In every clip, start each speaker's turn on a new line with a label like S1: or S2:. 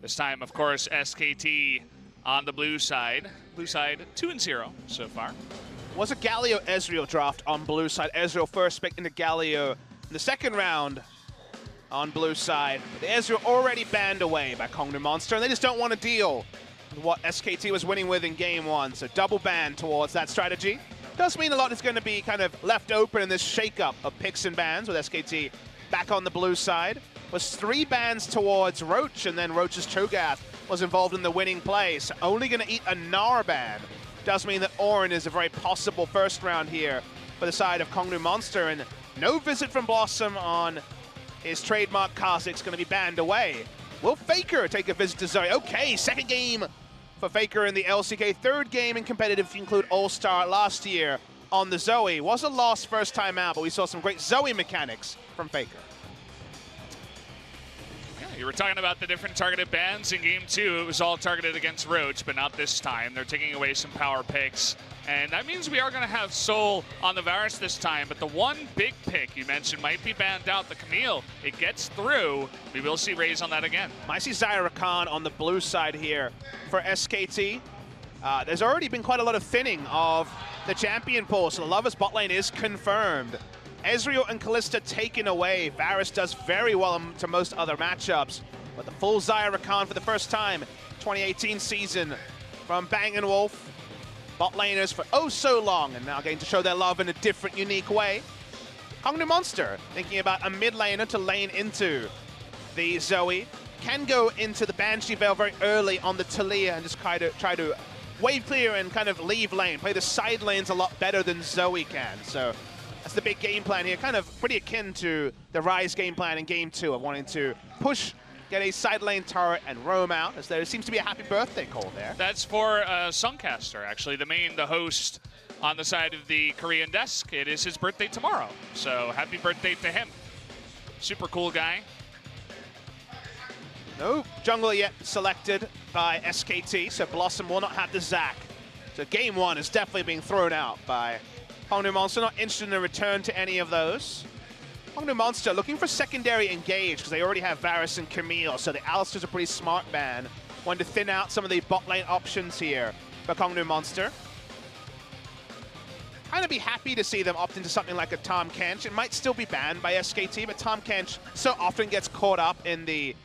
S1: This time, of course, SKT on the blue side. Blue side 2-0 so far.
S2: Was a Galio Ezreal draft on blue side. Ezreal first pick into Galio in the second round on blue side. But the Ezreal already banned away by Kongdoo Monster, and they just don't want to deal with what SKT was winning with in game one. So double ban towards that strategy. Does mean a lot is going to be kind of left open in this shakeup of picks and bans with SKT back on the blue side. Was 3 bans towards Roach, and then Roach's Cho'Gath was involved in the winning play. So only going to eat a Gnar ban. Does mean that Orin is a very possible first round here for the side of Kongdoo Monster, and no visit from Blossom on his trademark Kha'Zix going to be banned away. Will Faker take a visit to Zoe? Okay, second game for Faker in the LCK. Third game in competitive if you include All-Star last year on the Zoe. Was a loss first time out, but we saw some great Zoe mechanics from Faker.
S1: You were talking about the different targeted bans in game 2. It was all targeted against Roach, but not this time. They're taking away some power picks. And that means we are going to have Soul on the Varus this time. But the one big pick you mentioned might be banned out, the Camille. It gets through. We will see Raze on that again.
S2: I see Zyra Khan on the blue side here for SKT. There's already been quite a lot of thinning of the champion pool, so the Lovers bot lane is confirmed. Ezreal and Kalista taken away. Varus does very well to most other matchups. But the full Zyra Khan for the first time, 2018 season from Bang & Wolf. Bot laners for oh so long, and now getting to show their love in a different, unique way. Kongdoo Monster thinking about a mid laner to lane into the Zoe. Can go into the Banshee Veil very early on the Talia and just try to wave clear and kind of leave lane. Play the side lanes a lot better than Zoe can. So that's the big game plan here, kind of pretty akin to the Rise game plan in game 2 of wanting to push, get a side lane turret and roam out, as there seems to be a happy birthday call there.
S1: That's for Suncaster, actually, the host on the side of the Korean desk. It is his birthday tomorrow, so happy birthday to him. Super cool guy.
S2: No jungler yet selected by SKT, so Blossom will not have the Zac. So game 1 is definitely being thrown out by Kongdoo Monster, not interested in a return to any of those. Kongdoo Monster looking for secondary engage because they already have Varus and Camille, so the Alistar's a pretty smart ban. Wanting to thin out some of the bot lane options here for Kongdoo Monster. Kind of be happy to see them opt into something like a Tahm Kench. It might still be banned by SKT, but Tahm Kench so often gets caught up in the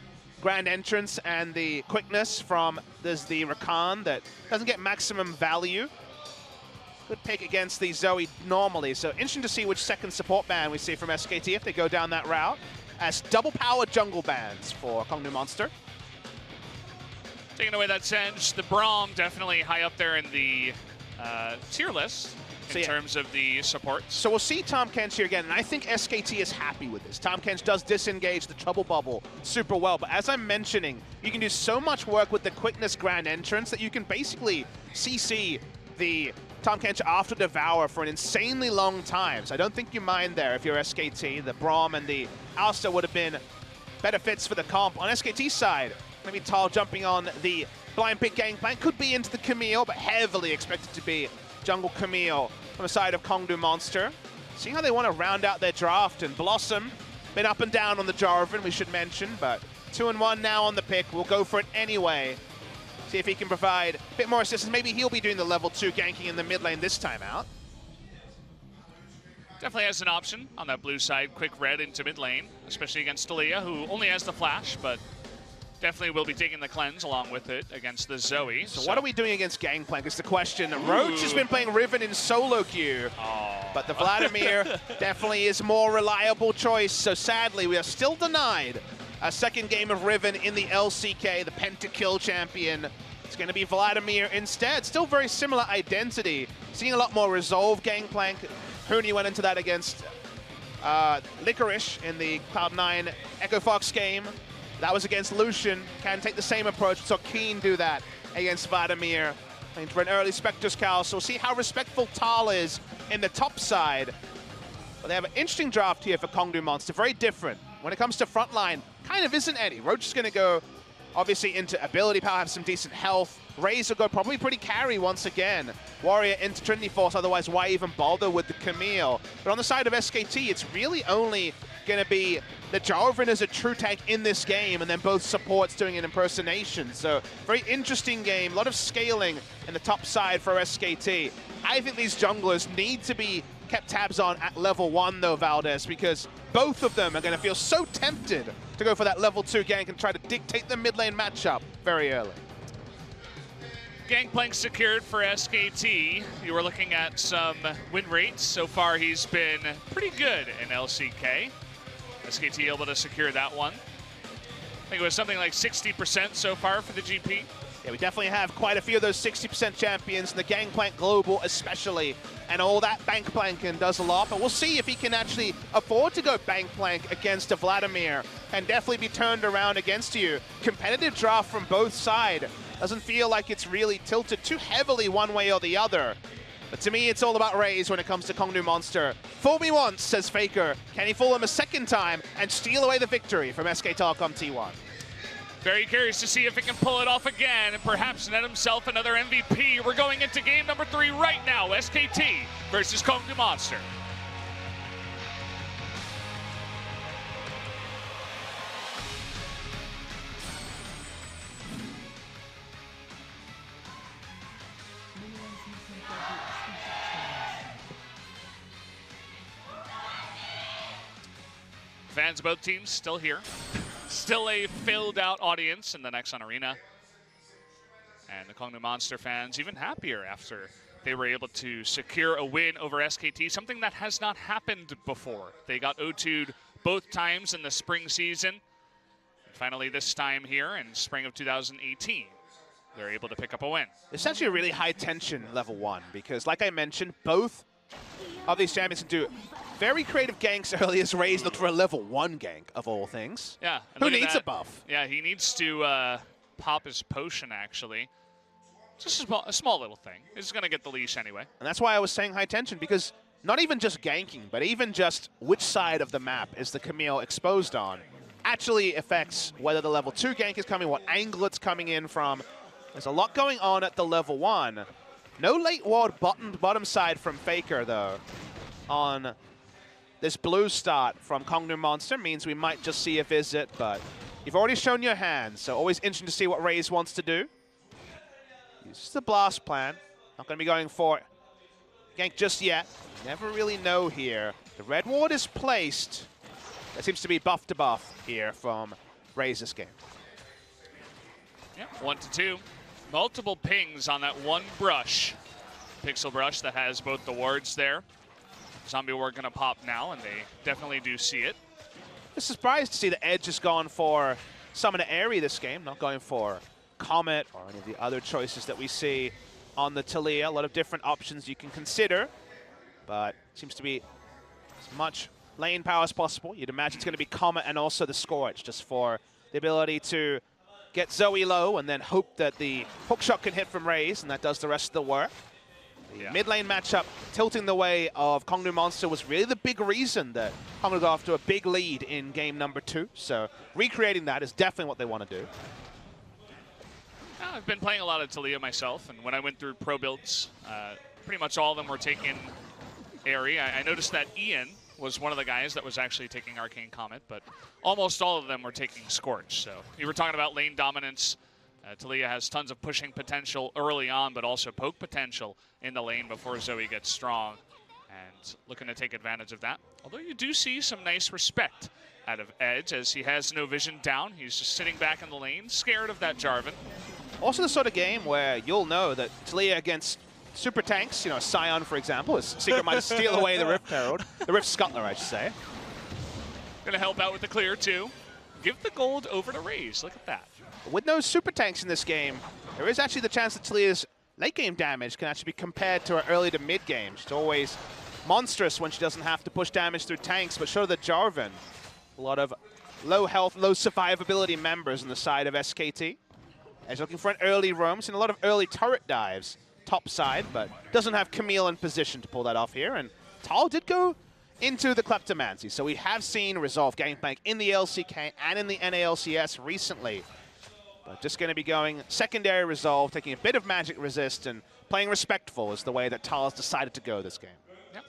S2: grand entrance and the quickness from the Rakan that doesn't get maximum value. Good pick against the Zoe normally, so interesting to see which second support ban we see from SKT if they go down that route, as double power jungle bans for Kongdoo Monster.
S1: Taking away that Senj, the Braum definitely high up there in the tier list in terms of the supports.
S2: So we'll see Tahm Kench here again, and I think SKT is happy with this. Tahm Kench does disengage the trouble bubble super well, but as I'm mentioning, you can do so much work with the quickness grand entrance that you can basically CC the Tahm Kench after Devour for an insanely long time. So I don't think you mind there if you're SKT. The Braum and the Alistar would have been better fits for the comp. On SKT's side, maybe Tal jumping on the blind pick gangplank. Could be into the Camille, but heavily expected to be jungle Camille from the side of Kongdoo Monster. Seeing how they want to round out their draft, and Blossom been up and down on the Jarvan, we should mention, but 2-1 now on the pick. We'll go for it anyway. See if he can provide a bit more assistance. Maybe he'll be doing the level 2 ganking in the mid lane this time out.
S1: Definitely has an option on that blue side. Quick red into mid lane, especially against Talia, who only has the flash, but definitely will be taking the cleanse along with it against the Zoe.
S2: So what are we doing against Gangplank is the question. Roach has been playing Riven in solo queue, but the Vladimir definitely is more reliable choice. So sadly, we are still denied a second game of Riven in the LCK, the pentakill champion. It's going to be Vladimir instead. Still very similar identity. Seeing a lot more resolve Gangplank. Huni went into that against Licorice in the Cloud9 Echo Fox game. That was against Lucian. Can take the same approach. So Keen do that against Vladimir. And for an early Spectre's Cowl. So we'll see how respectful Tal is in the top side. But they have an interesting draft here for Kongdoo Monster. Very different. When it comes to frontline, kind of isn't any. Roach is going to go obviously into ability power, have some decent health. Raze will go probably pretty carry once again. Warrior into Trinity Force, otherwise why even bother with the Camille? But on the side of SKT, it's really only going to be the Jarvan as a true tank in this game, and then both supports doing an impersonation. So very interesting game, a lot of scaling in the top side for SKT. I think these junglers need to be kept tabs on at level 1 though, Valdez, because both of them are going to feel so tempted to go for that level 2 gank and try to dictate the mid lane matchup very early.
S1: Gangplank secured for SKT. You were looking at some win rates. So far, he's been pretty good in LCK. SKT able to secure that one. I think it was something like 60% so far for the GP.
S2: Yeah, we definitely have quite a few of those 60% champions, and the Gangplank Global especially, and all that bank planking does a lot, but we'll see if he can actually afford to go bank plank against a Vladimir and definitely be turned around against you. Competitive draft from both sides. Doesn't feel like it's really tilted too heavily one way or the other. But to me, it's all about Raze when it comes to Kongdoo Monster. Fool me once, says Faker. Can he fool him a second time and steal away the victory from SK Telecom T1?
S1: Very curious to see if he can pull it off again and perhaps net himself another MVP. We're going into game number 3 right now. SKT versus Kongdoo Monster. Fans of both teams still here. Still a filled out audience in the Nexon Arena. And the Kongdoo Monster fans even happier after they were able to secure a win over SKT, something that has not happened before. They got O2'd both times in the spring season. And finally this time here in spring of 2018, they're able to pick up a win.
S2: It's actually a really high tension level 1 because like I mentioned, both of these champions can do very creative ganks early as Raze looked for a level 1 gank, of all things.
S1: Yeah.
S2: Who needs a buff?
S1: Yeah, he needs to pop his potion, actually. Just a small little thing. He's going to get the leash anyway.
S2: And that's why I was saying high tension, because not even just ganking, but even just which side of the map is the Camille exposed on actually affects whether the level 2 gank is coming, what angle it's coming in from. There's a lot going on at the level 1. No late ward bottom side from Faker, though, on this blue start from Kongdoo Monster. Means we might just see a visit, but you've already shown your hand, so always interesting to see what Raze wants to do. Uses the blast plan. Not going to be going for gank just yet. Never really know here. The red ward is placed. That seems to be buff to buff here from Raze this game.
S1: Yep, 1 to 2. Multiple pings on that one brush. Pixel brush that has both the wards there. Zombie ward gonna pop now, and they definitely do see it.
S2: I'm surprised to see the Edge has gone for Summon Airy this game, not going for Comet or any of the other choices that we see on the Taliyah. A lot of different options you can consider, but seems to be as much lane power as possible. You'd imagine it's going to be Comet and also the Scorch, just for the ability to get Zoe low and then hope that the hookshot can hit from Raze, and that does the rest of the work. The mid lane matchup tilting the way of Kongdoo Monster was really the big reason that Kongdoo got off to a big lead in game number 2. So recreating that is definitely what they want to do.
S1: I've been playing a lot of Taliyah myself, and when I went through pro builds, pretty much all of them were taking Airy. I noticed that Ian was one of the guys that was actually taking Arcane Comet, but almost all of them were taking Scorch. So you were talking about lane dominance. Taliyah has tons of pushing potential early on, but also poke potential in the lane before Zoe gets strong, and looking to take advantage of that. Although you do see some nice respect out of Edge, as he has no vision down. He's just sitting back in the lane, scared of that Jarvan.
S2: Also the sort of game where you'll know that Taliyah against super tanks, you know, Scion, for example, his secret might steal away the Rift Herald. The Rift Scuttler, I should say.
S1: Gonna help out with the clear, too. Give the gold over to Raze. Look at that.
S2: With no super tanks in this game, there is actually the chance that Taliyah's late game damage can actually be compared to her early to mid game. She's always monstrous when she doesn't have to push damage through tanks, but show the Jarvan. A lot of low health, low survivability members on the side of SKT. He's looking for an early roam, seen a lot of early turret dives top side, but doesn't have Camille in position to pull that off here. And Tal did go into the Kleptomancy, so we have seen Resolve Gangplank in the LCK and in the NALCS recently. But just going to be going secondary resolve, taking a bit of magic resist, and playing respectful is the way that Tal's decided to go this game.
S1: Yep.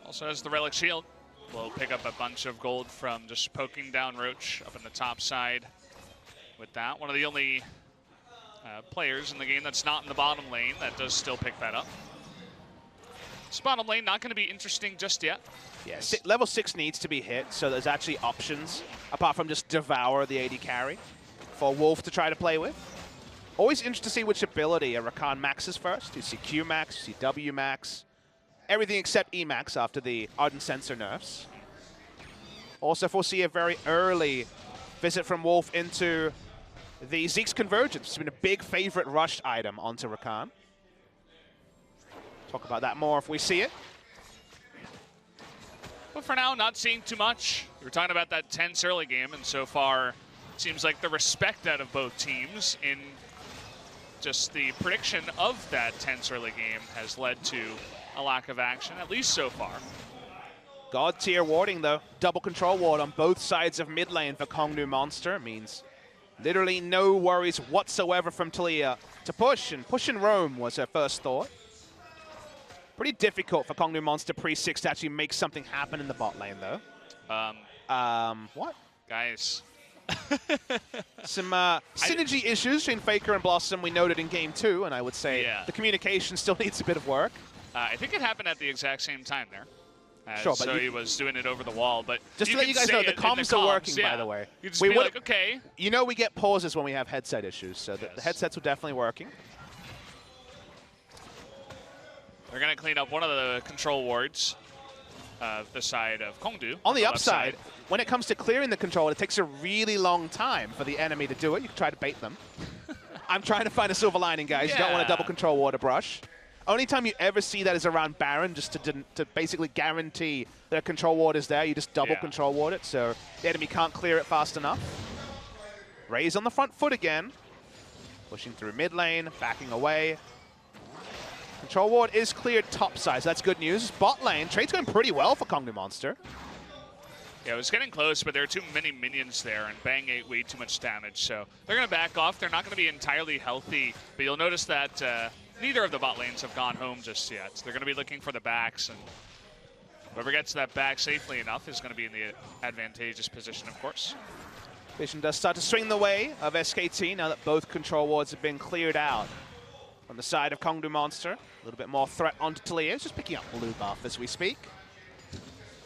S1: Also has the Relic Shield. We'll pick up a bunch of gold from just poking down Roach up in the top side with that. One of the only players in the game that's not in the bottom lane that does still pick that up. This bottom lane not going to be interesting just yet.
S2: Yeah, level 6 needs to be hit, so there's actually options, apart from just devour the AD carry, for Wolf to try to play with. Always interesting to see which ability a Rakan maxes first. You see Q max, you see W max, everything except E max after the Ardent Sensor nerfs. Also foresee a very early visit from Wolf into the Zeke's Convergence. It's been a big favorite rush item onto Rakan. Talk about that more if we see it.
S1: But for now, not seeing too much. We were talking about that tense early game, and so far it seems like the respect out of both teams in just the prediction of that tense early game has led to a lack of action, at least so far.
S2: God tier warding though. Double control ward on both sides of mid lane for Kongdoo Monster means literally no worries whatsoever from Talia to push, and push and roam was her first thought. Pretty difficult for Kongdoo Monster pre-6 to actually make something happen in the bot lane though. What?
S1: Guys.
S2: Some synergy issues between Faker and Blossom we noted in game 2, and I would say the communication still needs a bit of work.
S1: I think it happened at the exact same time there.
S2: Sure, but
S1: so he was doing it over the wall, but
S2: just to let you guys know, the comms are working, by the way.
S1: You just be like, okay.
S2: You know we get pauses when we have headset issues, so the headsets were definitely working.
S1: They're going to clean up one of the control wards of the side of Kongdoo.
S2: On the upside, when it comes to clearing the control, it takes a really long time for the enemy to do it. You can try to bait them. I'm trying to find a silver lining, guys. You don't want a double control ward to brush. Only time you ever see that is around Baron, just to basically guarantee that a control ward is there. You just double control ward it, so the enemy can't clear it fast enough. Raze on the front foot again. Pushing through mid lane, backing away. Control ward is cleared top side, so that's good news. Bot lane, trade's going pretty well for Kongdoo Monster.
S1: Yeah, it was getting close, but there are too many minions there, and Bang ate way too much damage, so they're going to back off. They're not going to be entirely healthy, but you'll notice that neither of the bot lanes have gone home just yet. They're going to be looking for the backs, and whoever gets that back safely enough is going to be in the advantageous position, of course.
S2: Vision does start to swing the way of SKT now that both control wards have been cleared out. On the side of Kongdoo Monster, a little bit more threat onto Talia. He's just picking up blue buff as we speak.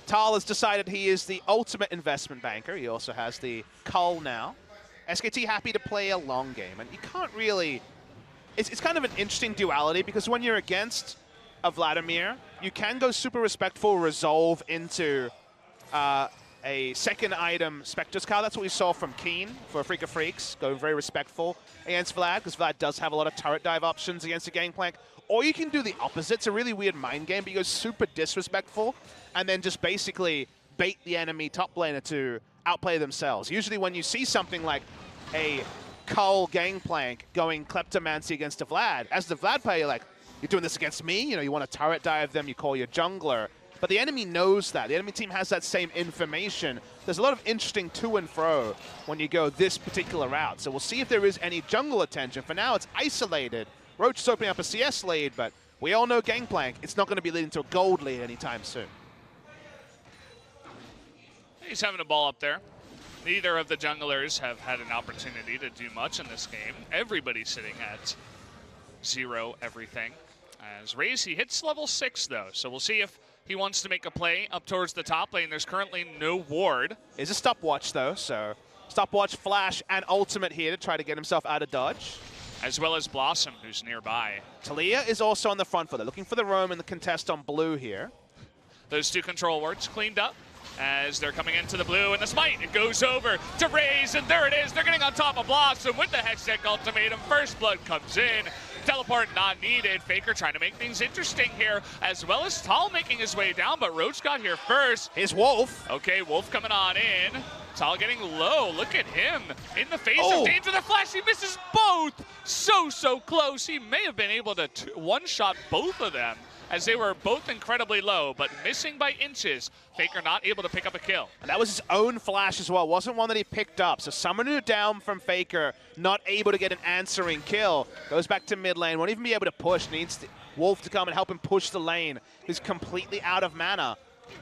S2: Tal has decided he is the ultimate investment banker. He also has the cull now. SKT happy to play a long game, and you can't really... It's kind of an interesting duality, because when you're against a Vladimir, you can go super respectful, resolve into a second item Spectre's card. That's what we saw from Keen for Freak of Freaks, go very respectful against Vlad, because Vlad does have a lot of turret dive options against a Gangplank. Or you can do the opposite. It's a really weird mind game, but you go super disrespectful and then just basically bait the enemy top laner to outplay themselves. Usually when you see something like a Cull Gangplank going Kleptomancy against a Vlad, as the Vlad player, you're like, you're doing this against me? You know, you want to turret dive them, you call your jungler. But the enemy knows that. The enemy team has that same information. There's a lot of interesting to and fro when you go this particular route. So we'll see if there is any jungle attention. For now, it's isolated. Roach is opening up a CS lead, but we all know Gangplank, it's not going to be leading to a gold lead anytime soon.
S1: He's having a ball up there. Neither of the junglers have had an opportunity to do much in this game. Everybody's sitting at 0 everything. As Raze, he hits level 6 though, so we'll see if he wants to make a play up towards the top lane. There's currently no ward.
S2: It's a stopwatch though, so stopwatch, flash, and ultimate here to try to get himself out of dodge.
S1: As well as Blossom, who's nearby.
S2: Talia is also on the front foot. They're looking for the roam and the contest on blue here.
S1: Those two control wards cleaned up as they're coming into the blue, and the smite, it goes over to Raze, and there it is. They're getting on top of Blossom with the Hextech ultimatum. First blood comes in. Teleport not needed. Faker trying to make things interesting here, as well as Tal making his way down, but Roach got here first.
S2: Here's Wolf.
S1: Okay, Wolf coming on in. Tal getting low. Look at him in the face of danger. The flash, he misses both. So close. He may have been able to one-shot both of them as they were both incredibly low, but missing by inches. Faker not able to pick up a kill.
S2: And that was his own flash as well. Wasn't one that he picked up. So Summoner down from Faker, not able to get an answering kill. Goes back to mid lane, won't even be able to push. Needs Wolf to come and help him push the lane. He's completely out of mana.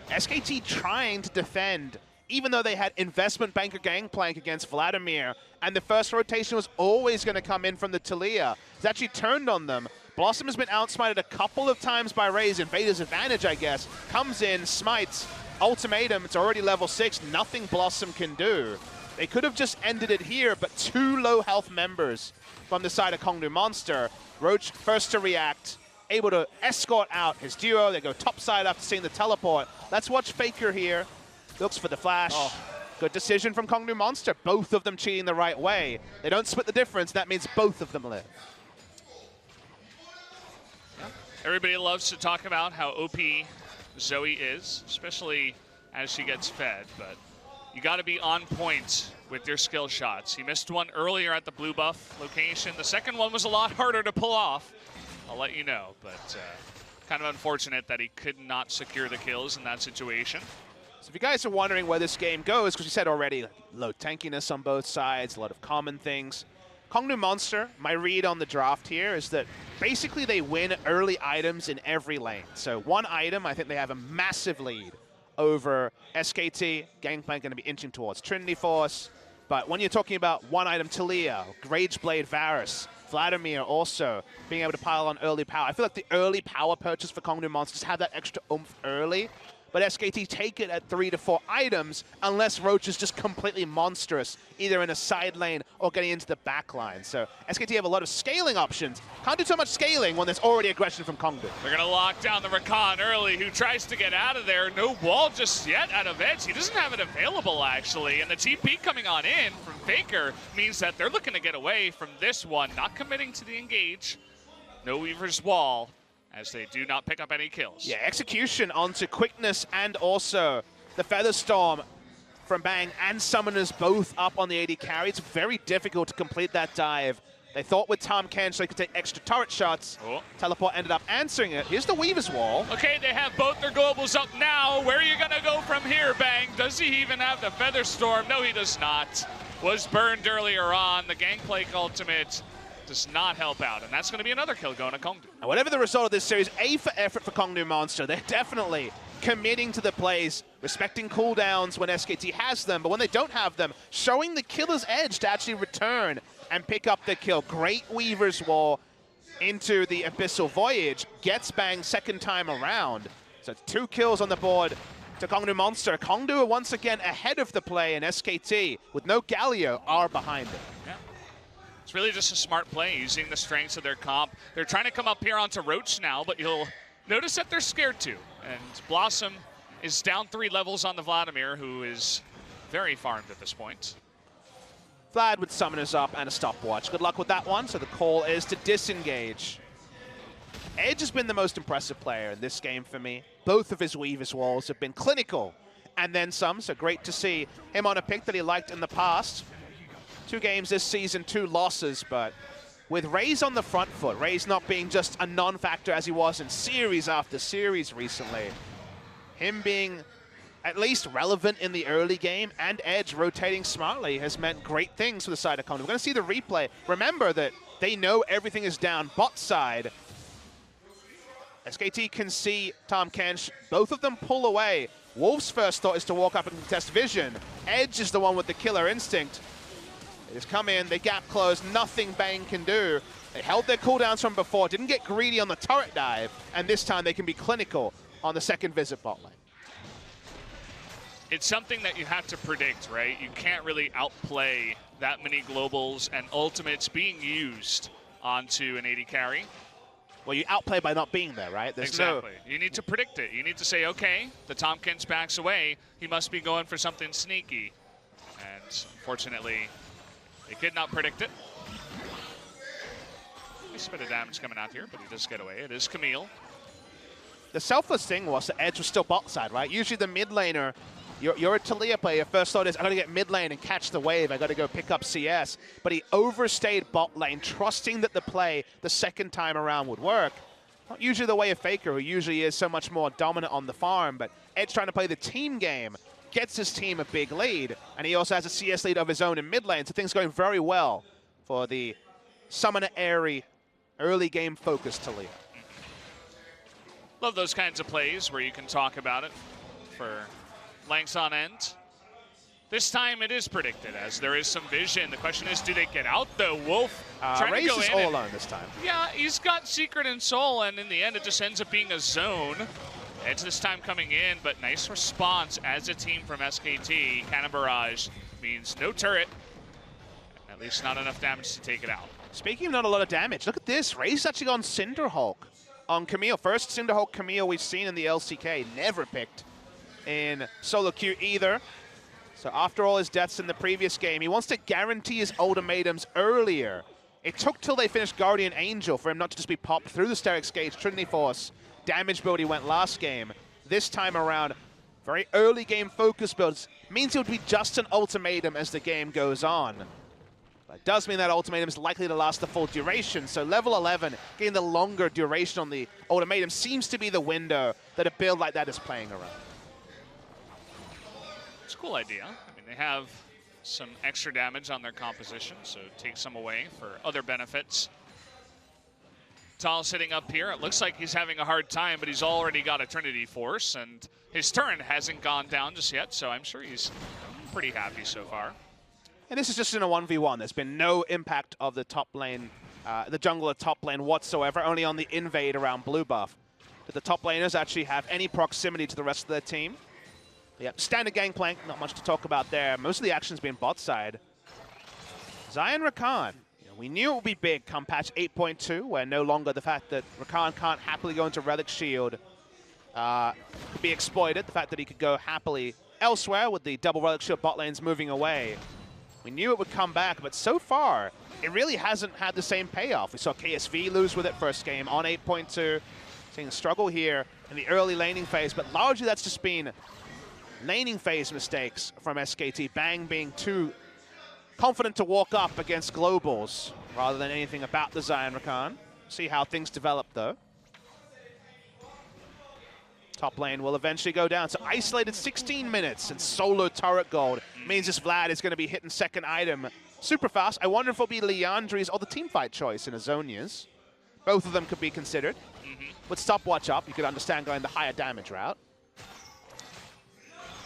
S2: SKT trying to defend, even though they had investment banker Gangplank against Vladimir, and the first rotation was always going to come in from the Talia. It's actually turned on them. Blossom has been outsmited a couple of times by Raze. Invader's advantage, I guess. Comes in, smites, ultimatum. It's already level 6. Nothing Blossom can do. They could have just ended it here, but 2 low health members from the side of Kongdoo Monster. Roach first to react, able to escort out his duo. They go top side after seeing the teleport. Let's watch Faker here. Looks for the flash. Oh. Good decision from Kongdoo Monster. Both of them cheating the right way. They don't split the difference. That means both of them live.
S1: Everybody loves to talk about how OP Zoe is, especially as she gets fed, but you got to be on point with your skill shots. He missed one earlier at the blue buff location. The second one was a lot harder to pull off, I'll let you know, but kind of unfortunate that he could not secure the kills in that situation.
S2: So if you guys are wondering where this game goes, because we said already, low tankiness on both sides, a lot of common things. Kongdoo Monster, my read on the draft here is that basically they win early items in every lane. So one item, I think they have a massive lead over SKT. Gangplank going to be inching towards Trinity Force. But when you're talking about one item, Talia, Rageblade Varus, Vladimir also being able to pile on early power. I feel like the early power purchase for Kongdoo Monsters have that extra oomph early. But SKT take it at 3 to 4 items unless Roach is just completely monstrous, either in a side lane or getting into the back line. So SKT have a lot of scaling options. Can't do so much scaling when there's already aggression from Kongdoo.
S1: They're going to lock down the Rakan early, who tries to get out of there. No wall just yet out of Edge. He doesn't have it available, actually. And the TP coming on in from Faker means that they're looking to get away from this one, not committing to the engage. No Weaver's wall, as they do not pick up any kills.
S2: Yeah, execution onto quickness and also the Feather Storm from Bang and Summoners both up on the AD carry. It's very difficult to complete that dive. They thought with Tahm Kench they could take extra turret shots. Oh. Teleport ended up answering it. Here's the Weaver's Wall.
S1: Okay, they have both their globals up now. Where are you gonna go from here, Bang? Does he even have the Feather Storm? No, he does not. Was burned earlier on. The Gangplank ultimate does not help out, and that's going to be another kill going to Kongdoo.
S2: And whatever the result of this series, A for effort for Kongdoo Monster. They're definitely committing to the plays, respecting cooldowns when SKT has them, but when they don't have them, showing the killer's edge to actually return and pick up the kill. Great Weaver's Wall into the Abyssal Voyage, gets Bang second time around. So 2 kills on the board to Kongdoo Monster. Kongdoo are once again ahead of the play, and SKT, with no Galio, are behind it.
S1: Yeah. It's really just a smart play, using the strengths of their comp. They're trying to come up here onto Roach now, but you'll notice that they're scared too. And Blossom is down 3 levels on the Vladimir, who is very farmed at this point.
S2: Vlad with Summoners up and a stopwatch. Good luck with that one. So the call is to disengage. Edge has been the most impressive player in this game for me. Both of his Weaver's Walls have been clinical and then some, so great to see him on a pick that he liked in the past. 2 games this season, 2 losses, but with Raze on the front foot, Raze not being just a non-factor as he was in series after series recently, him being at least relevant in the early game and Edge rotating smartly has meant great things for the side of Kongdoo. We're going to see the replay. Remember that they know everything is down bot side. SKT can see Tahm Kench. Both of them pull away. Wolf's first thought is to walk up and contest vision. Edge is the one with the killer instinct. They just come in, they gap close, nothing Bang can do. They held their cooldowns from before, didn't get greedy on the turret dive, and this time they can be clinical on the second visit bot lane.
S1: It's something that you have to predict, right? You can't really outplay that many globals and ultimates being used onto an AD carry.
S2: Well, you outplay by not being there, right? There's
S1: exactly. You need to predict it. You need to say, okay, the Tahm Kench backs away. He must be going for something sneaky. And unfortunately, they could not predict it. Nice bit of damage coming out here, but he does get away. It is Camille.
S2: The selfless thing was the Edge was still bot side, right? Usually the mid laner, you're a Talia player, your first thought is, I gotta get mid lane and catch the wave, I gotta go pick up CS. But he overstayed bot lane, trusting that the play the second time around would work. Not usually the way of Faker, who usually is so much more dominant on the farm, but Edge trying to play the team game, gets his team a big lead, and he also has a CS lead of his own in mid lane, so things going very well for the Summoner Airy early game focus Taliyah.
S1: Love those kinds of plays where you can talk about it for lengths on end. This time it is predicted, as there is some vision. The question is, do they get out, though? Wolf trying
S2: Raze
S1: to go
S2: is
S1: in.
S2: all alone this time.
S1: Yeah, he's got Secret and Soul, and in the end, it just ends up being a zone. Edge this time coming in, but nice response as a team from SKT. Cannon Barrage means no turret, at least not enough damage to take it out.
S2: Speaking of not a lot of damage, look at this. Raze actually on Cinderhulk on Camille. First Cinderhulk Camille we've seen in the LCK. Never picked in solo queue either. So after all his deaths in the previous game, he wants to guarantee his ultimatums earlier. It took till they finished Guardian Angel for him not to just be popped through the Sterix Gauge, Trinity Force, damage build he went last game. This time around, very early game focus builds. Means it would be just an ultimatum as the game goes on. But it does mean that ultimatum is likely to last the full duration, so level 11, getting the longer duration on the ultimatum seems to be the window that a build like that is playing around.
S1: It's a cool idea. I mean, they have some extra damage on their composition, so take some away for other benefits. Tal sitting up here. It looks like he's having a hard time, but he's already got a Trinity Force, and his turn hasn't gone down just yet, so I'm sure he's pretty happy so far.
S2: And this is just in a 1v1. There's been no impact of the top lane, the jungler top lane whatsoever, only on the invade around blue buff. Did the top laners actually have any proximity to the rest of their team? Yep, standard gangplank, not much to talk about there. Most of the action's been bot side. Zion Rakan. We knew it would be big come patch 8.2, where no longer the fact that Rakan can't happily go into Relic Shield could be exploited. The fact that he could go happily elsewhere with the double Relic Shield bot lanes moving away. We knew it would come back, but so far, it really hasn't had the same payoff. We saw KSV lose with it first game on 8.2. Seeing a struggle here in the early laning phase, but largely that's just been laning phase mistakes from SKT. Bang being too confident to walk up against globals rather than anything about the Zion Rakan. See how things develop though. Top lane will eventually go down. So isolated 16 minutes and solo turret gold means this Vlad is going to be hitting second item super fast. I wonder if it'll be Leandri's or the teamfight choice in Azonia's. Both of them could be considered. With stopwatch up, you could understand going the higher damage route.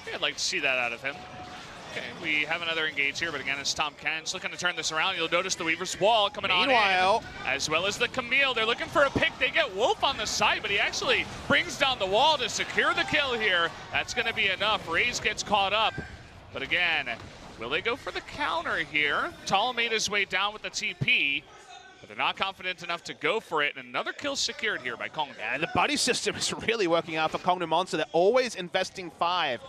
S1: Yeah, I'd like to see that out of him. Okay, we have another engage here, but again, it's Tom Ken's looking to turn this around. You'll notice the Weaver's Wall coming on in, as well as the Camille. They're looking for a pick. They get Wolf on the side, but he actually brings down the wall to secure the kill here. That's going to be enough. Raze gets caught up. But again, will they go for the counter here? Tal made his way down with the TP, but they're not confident enough to go for it. And another kill secured here by Kongdoo.
S2: And the buddy system is really working out for Kongdoo Monster. They're always investing 5.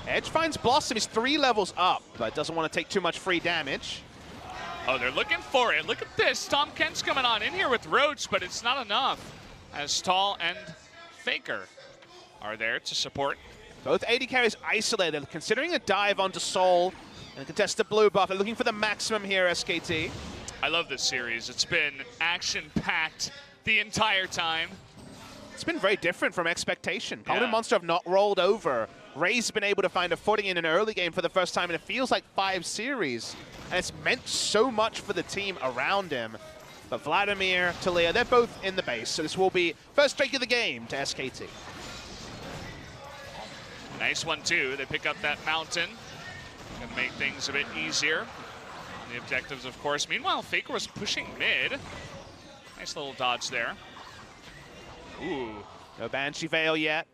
S2: Edge finds Blossom. He's 3 levels up, but doesn't want to take too much free damage.
S1: Oh, they're looking for it. Look at this. Tom Kent's coming on in here with Roach, but it's not enough, as Tal and Faker are there to support.
S2: Both AD carries isolated, considering a dive onto Soul and contest the blue buff. They're looking for the maximum here, SKT.
S1: I love this series. It's been action-packed the entire time.
S2: It's been very different from expectation. Kongdoo Monster have not rolled over. Raze has been able to find a footing in an early game for the first time in it feels like 5 series. And it's meant so much for the team around him. But Vladimir, Taliyah, they're both in the base. So this will be first strike of the game to SKT.
S1: Nice one, too. They pick up that mountain. Gonna make things a bit easier. The objectives, of course. Meanwhile, Faker was pushing mid. Nice little dodge there. Ooh.
S2: No Banshee Veil yet.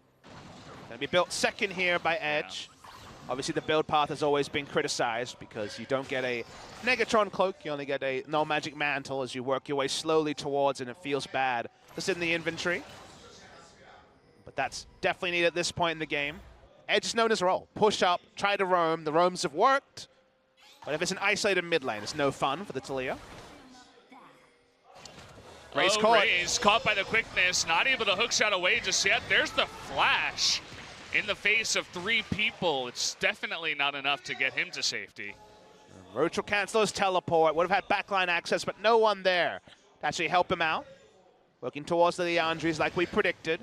S2: Gonna be built second here by Edge. Yeah. Obviously the build path has always been criticized because you don't get a Negatron cloak, you only get a no magic mantle as you work your way slowly towards, and it feels bad just in the inventory. But that's definitely needed at this point in the game. Edge is known as roll. Push up, try to roam. The roams have worked. But if it's an isolated mid lane, it's no fun for the Taliyah.
S1: Raze caught by the quickness, not able to hookshot away just yet. There's the flash in the face of 3 people. It's definitely not enough to get him to safety.
S2: Roach will cancel his teleport. Would have had backline access, but no one there to actually help him out. Working towards the Leandries like we predicted.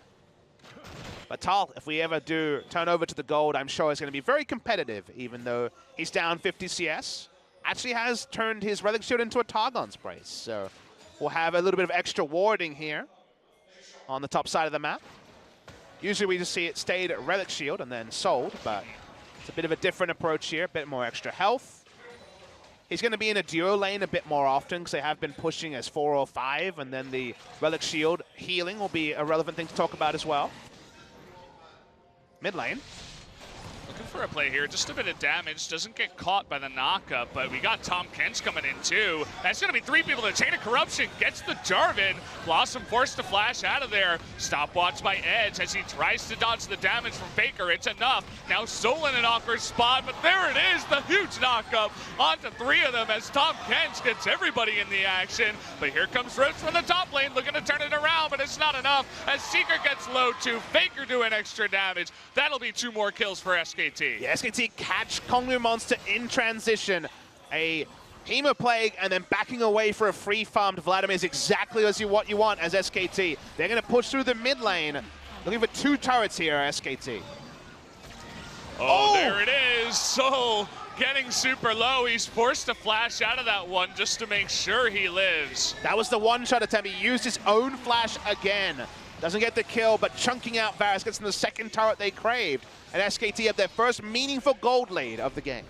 S2: But Tal, if we ever do turn over to the gold, I'm sure it's going to be very competitive, even though he's down 50 CS. Actually has turned his Relic Shield into a Targon's Brace, so we'll have a little bit of extra warding here on the top side of the map. Usually we just see it stayed at Relic Shield and then sold, but it's a bit of a different approach here, a bit more extra health. He's going to be in a duo lane a bit more often because they have been pushing as 4 or 5, and then the Relic Shield healing will be a relevant thing to talk about as well. Mid lane.
S1: Looking for a play here, just a bit of damage, doesn't get caught by the knockup, but we got Tahm Kench coming in too. That's gonna be 3 people. The Chain of Corruption gets the Jarvan. Blossom forced to flash out of there. Stopwatch by Edge as he tries to dodge the damage from Faker. It's enough. Now Soul in an awkward spot, but there it is, the huge knockup onto 3 of them as Tahm Kench gets everybody in the action. But here comes Roach from the top lane, looking to turn it around, but it's not enough as Seeker gets low too. Faker doing extra damage. That'll be 2 more kills for SKT.
S2: Yeah, SKT catch Kongdoo Monster in transition. A Hemoplague and then backing away for a free farmed Vladimir is exactly what you want as SKT. They're going to push through the mid lane. Looking for 2 turrets here, SKT.
S1: Oh, there it is. Soul getting super low. He's forced to flash out of that one just to make sure he lives.
S2: That was the one-shot attempt. He used his own flash again. Doesn't get the kill, but chunking out Varus gets in the second turret they craved. And SKT have their first meaningful gold lead of the game.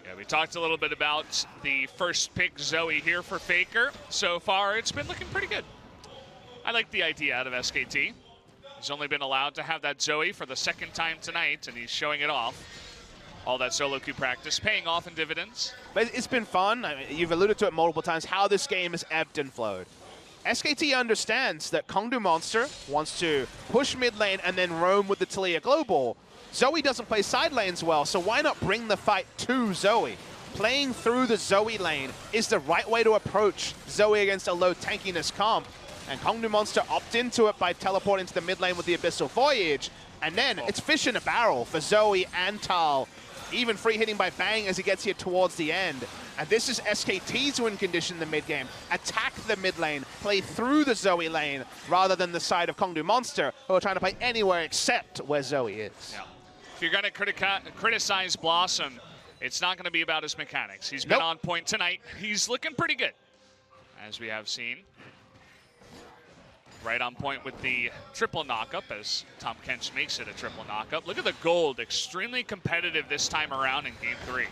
S1: Yeah, we talked a little bit about the first pick Zoe here for Faker. So far, it's been looking pretty good. I like the idea out of SKT. He's only been allowed to have that Zoe for the 2nd time tonight, and he's showing it off. All that solo queue practice paying off in dividends.
S2: But it's been fun. I mean, you've alluded to it multiple times, how this game has ebbed and flowed. SKT understands that Kongdoo Monster wants to push mid lane and then roam with the Taliyah Global. Zoe doesn't play side lanes well, so why not bring the fight to Zoe? Playing through the Zoe lane is the right way to approach Zoe against a low tankiness comp. And Kongdoo Monster opt into it by teleporting to the mid lane with the Abyssal Voyage. And then it's fish in a barrel for Zoe and Tal. Even free hitting by Bang as he gets here towards the end. And this is SKT's win condition in the mid game. Attack the mid lane, play through the Zoe lane, rather than the side of Kongdoo Monster, who are trying to play anywhere except where Zoe is.
S1: Yeah. If you're going to criticize Blossom, it's not going to be about his mechanics. He's been on point tonight. He's looking pretty good, as we have seen. Right on point with the triple knockup as Tahm Kench makes it a triple knockup. Look at the gold, extremely competitive this time around in Game 3.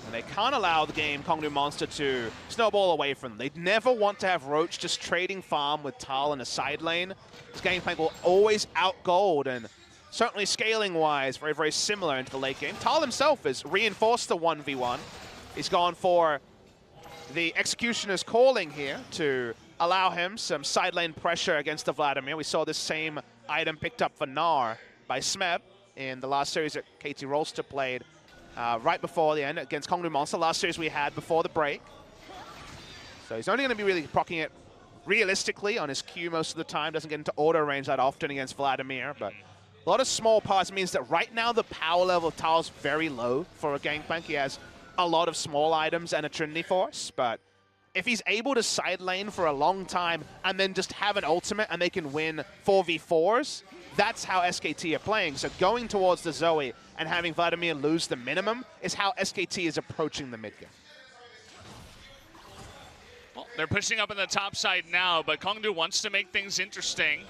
S2: And they can't allow the game Kongdoo Monster to snowball away from them. They never want to have Roach just trading farm with Tal in a side lane. This game plan will always out-gold, and certainly scaling-wise, very, very similar into the late game. Tal himself has reinforced the 1v1. He's gone for the Executioner's Calling here to allow him some side lane pressure against the Vladimir. We saw this same item picked up for Gnar by Smeb in the last series that KT Rolster played right before the end against Kongdoo Monster, last series we had before the break. So he's only going to be really proccing it realistically on his Q most of the time. Doesn't get into auto range that often against Vladimir, but a lot of small parts means that right now the power level of Tal's very low for a Gangplank. He has a lot of small items and a Trinity Force, but if he's able to side lane for a long time and then just have an ultimate and they can win 4v4s, that's how SKT are playing. So going towards the Zoe and having Vladimir lose the minimum is how SKT is approaching the mid game.
S1: Well, they're pushing up in the top side now, but Kongdoo wants to make things interesting.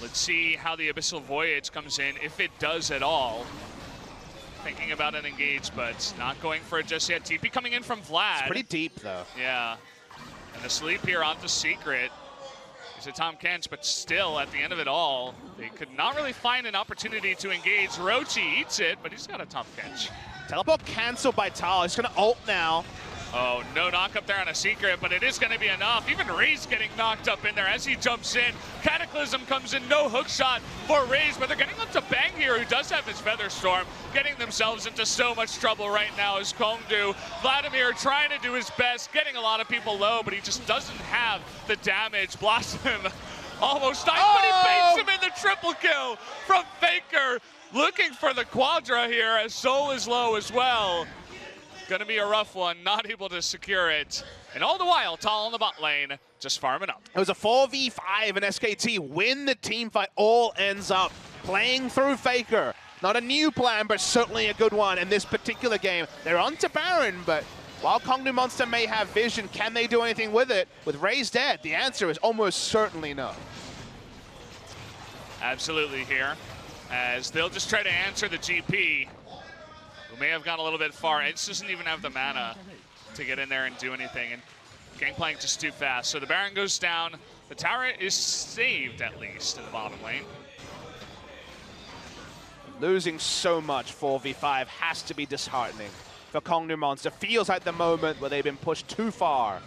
S1: Let's see how the Abyssal Voyage comes in, if it does at all. Thinking about an engage, but not going for it just yet. TP coming in from Vlad.
S2: It's pretty deep, though.
S1: Yeah. And the sleep here onto Secret. It's a Tahm Kench, but still, at the end of it all, they could not really find an opportunity to engage. Rochi eats it, but he's got a Tahm Kench.
S2: Teleport canceled by Tal. He's going to ult now.
S1: Oh, no knock up there on a Secret, but it is going to be enough. Even Ray's getting knocked up in there as he jumps in. Cataclysm comes in, no hook shot for Raze, but they're getting up to Bang here, who does have his Feather Storm, getting themselves into so much trouble right now as Kongdoo. Vladimir trying to do his best, getting a lot of people low, but he just doesn't have the damage. Blossom almost died, but he baits him in the triple kill from Faker. Looking for the Quadra here as Soul is low as well. Gonna be a rough one, not able to secure it. And all the while, Tall in the bot lane, just farming up.
S2: It was a 4v5 and SKT win the team fight. All ends up playing through Faker. Not a new plan, but certainly a good one in this particular game. They're on to Baron, but while Kongdoo Monster may have vision, can they do anything with it? With Raze dead, the answer is almost certainly no.
S1: Absolutely here, as they'll just try to answer the GP, who may have gone a little bit far. It doesn't even have the mana to get in there and do anything, and Gangplank just too fast. So the Baron goes down. The tower is saved, at least, in the bottom lane.
S2: Losing so much 4v5 has to be disheartening for Kongdoo Monster. Feels like the moment where they've been pushed too far.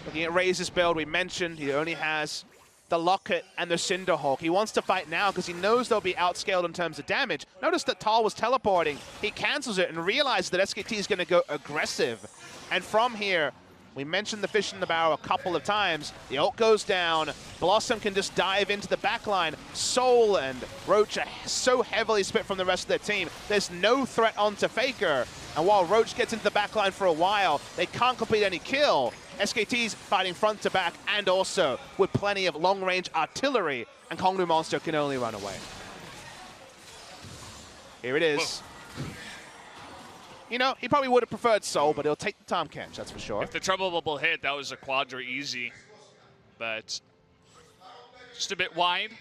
S2: Looking at Raze's build, we mentioned he only has the Locket and the Cinderhawk. He wants to fight now because he knows they'll be outscaled in terms of damage. Notice that Tal was teleporting. He cancels it and realizes that SKT is going to go aggressive. And from here, we mentioned the fish in the barrel a couple of times. The ult goes down. Blossom can just dive into the backline. Soul and Roach are so heavily split from the rest of their team. There's no threat onto Faker. And while Roach gets into the backline for a while, they can't complete any kill. SKT's fighting front to back and also with plenty of long-range artillery, and Kongdoo Monster can only run away. Here it is. Whoa. You know, he probably would have preferred Soul, but he'll take the Tom catch, that's for sure.
S1: If the trouble bubble hit, that was a quadra easy, but just a bit wide.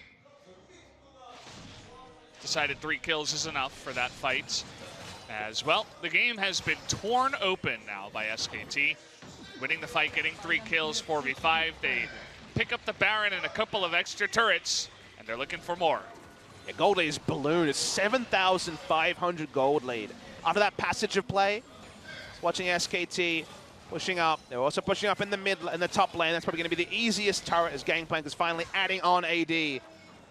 S1: Decided 3 kills is enough for that fight. As well, the game has been torn open now by SKT. Winning the fight, getting 3 kills, 4v5. They pick up the Baron and a couple of extra turrets, and they're looking for more.
S2: Yeah, Gold Lead's balloon is 7,500 gold lead. After that passage of play, watching SKT pushing up. They're also pushing up in the top lane. That's probably going to be the easiest turret as Gangplank is finally adding on AD.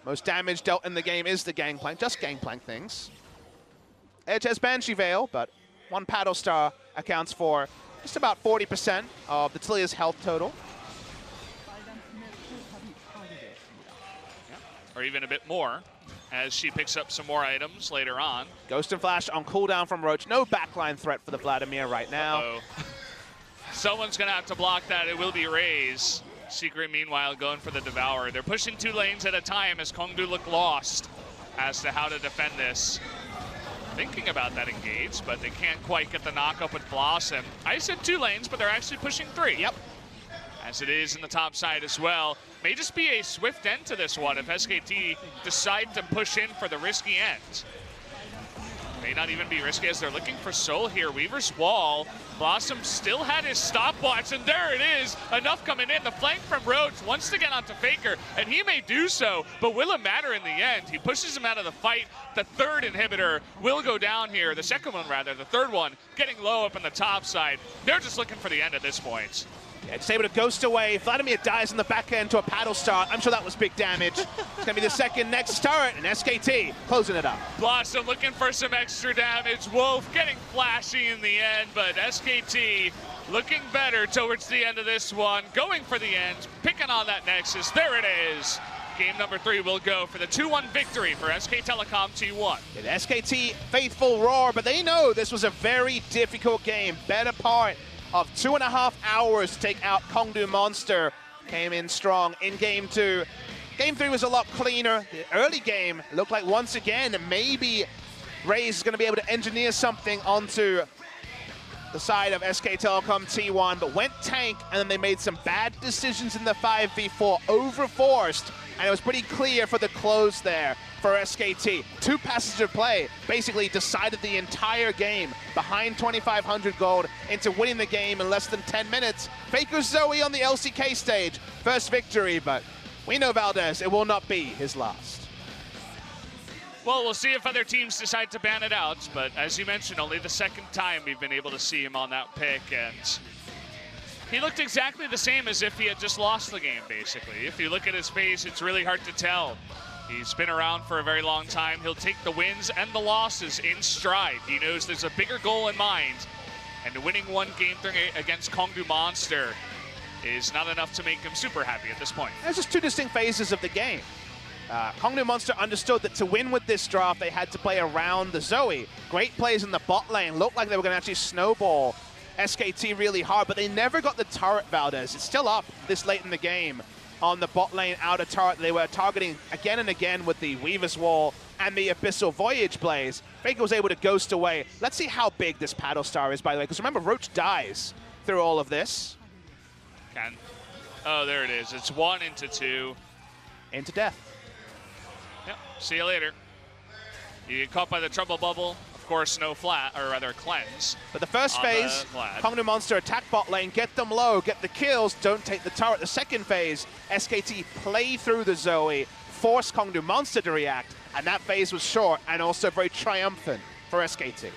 S2: Most damage dealt in the game is the Gangplank, just Gangplank things. Edge has Banshee Veil, but one Paddle Star accounts for just about 40% of the Talia's health total.
S1: Yeah. Or even a bit more, as she picks up some more items later on.
S2: Ghost and Flash on cooldown from Roach. No backline threat for the Vladimir right now.
S1: Uh-oh. Someone's going to have to block that. It will be Raze. Secret, meanwhile, going for the Devourer. They're pushing 2 lanes at a time as Kongdoo look lost as to how to defend this. Thinking about that engage, but they can't quite get the knock up with Blossom. I said 2 lanes, but they're actually pushing 3.
S2: Yep.
S1: As it is in the top side as well. May just be a swift end to this one if SKT decide to push in for the risky end. May not even be risky as they're looking for Soul here. Weaver's Wall. Blossom still had his stopwatch, and there it is. Enough coming in. The flank from Roach wants to get onto Faker, and he may do so, but will it matter in the end? He pushes him out of the fight. The 3rd inhibitor will go down here. The second one, rather. The 3rd one getting low up on the top side. They're just looking for the end at this point.
S2: Yeah, just able to ghost away. Vladimir dies in the back end to a Paddle Star. I'm sure that was big damage. It's going to be the second next turret, and SKT closing it up.
S1: Blossom looking for some extra damage. Wolf getting flashy in the end, but SKT looking better towards the end of this one. Going for the end, picking on that Nexus. There it is. Game number 3 will go for the 2-1 victory for SK Telecom T1.
S2: Yeah, the SKT faithful roar, but they know this was a very difficult game. Better part of 2.5 hours to take out Kongdoo Monster. Came in strong in Game 2. Game 3 was a lot cleaner. The early game looked like once again maybe Raze is going to be able to engineer something onto the side of SK Telecom T1, but went tank, and then they made some bad decisions in the 5v4, overforced, and it was pretty clear for the close there for SKT. 2 passes of play basically decided the entire game, behind 2,500 gold into winning the game in less than 10 minutes. Faker Zoe on the LCK stage, first victory, but we know Valdez, it will not be his last.
S1: Well, we'll see if other teams decide to ban it out, but as you mentioned, only the 2nd time we've been able to see him on that pick, and he looked exactly the same as if he had just lost the game, basically. If you look at his face, it's really hard to tell. He's been around for a very long time. He'll take the wins and the losses in stride. He knows there's a bigger goal in mind, and winning one Game 3 against Kongdoo Monster is not enough to make him super happy at this point.
S2: There's just 2 distinct phases of the game. Kongdoo Monster understood that to win with this draft, they had to play around the Zoe. Great plays in the bot lane. Looked like they were going to actually snowball SKT really hard, but they never got the turret, Valdez. It's still up this late in the game on the bot lane outer turret. They were targeting again and again with the Weaver's Wall and the Abyssal Voyage Blaze. Faker was able to ghost away. Let's see how big this Paddle Star is, by the way, because remember, Roach dies through all of this.
S1: Oh, there it is. It's 1 into 2.
S2: Into death.
S1: Yep, see you later. You get caught by the Trouble Bubble. Of course, no flat, or rather cleanse.
S2: But the first phase, Kongdoo Monster attack bot lane, get them low, get the kills, don't take the turret. The second phase, SKT play through the Zoe, force Kongdoo Monster to react, and that phase was short and also very triumphant for SKT.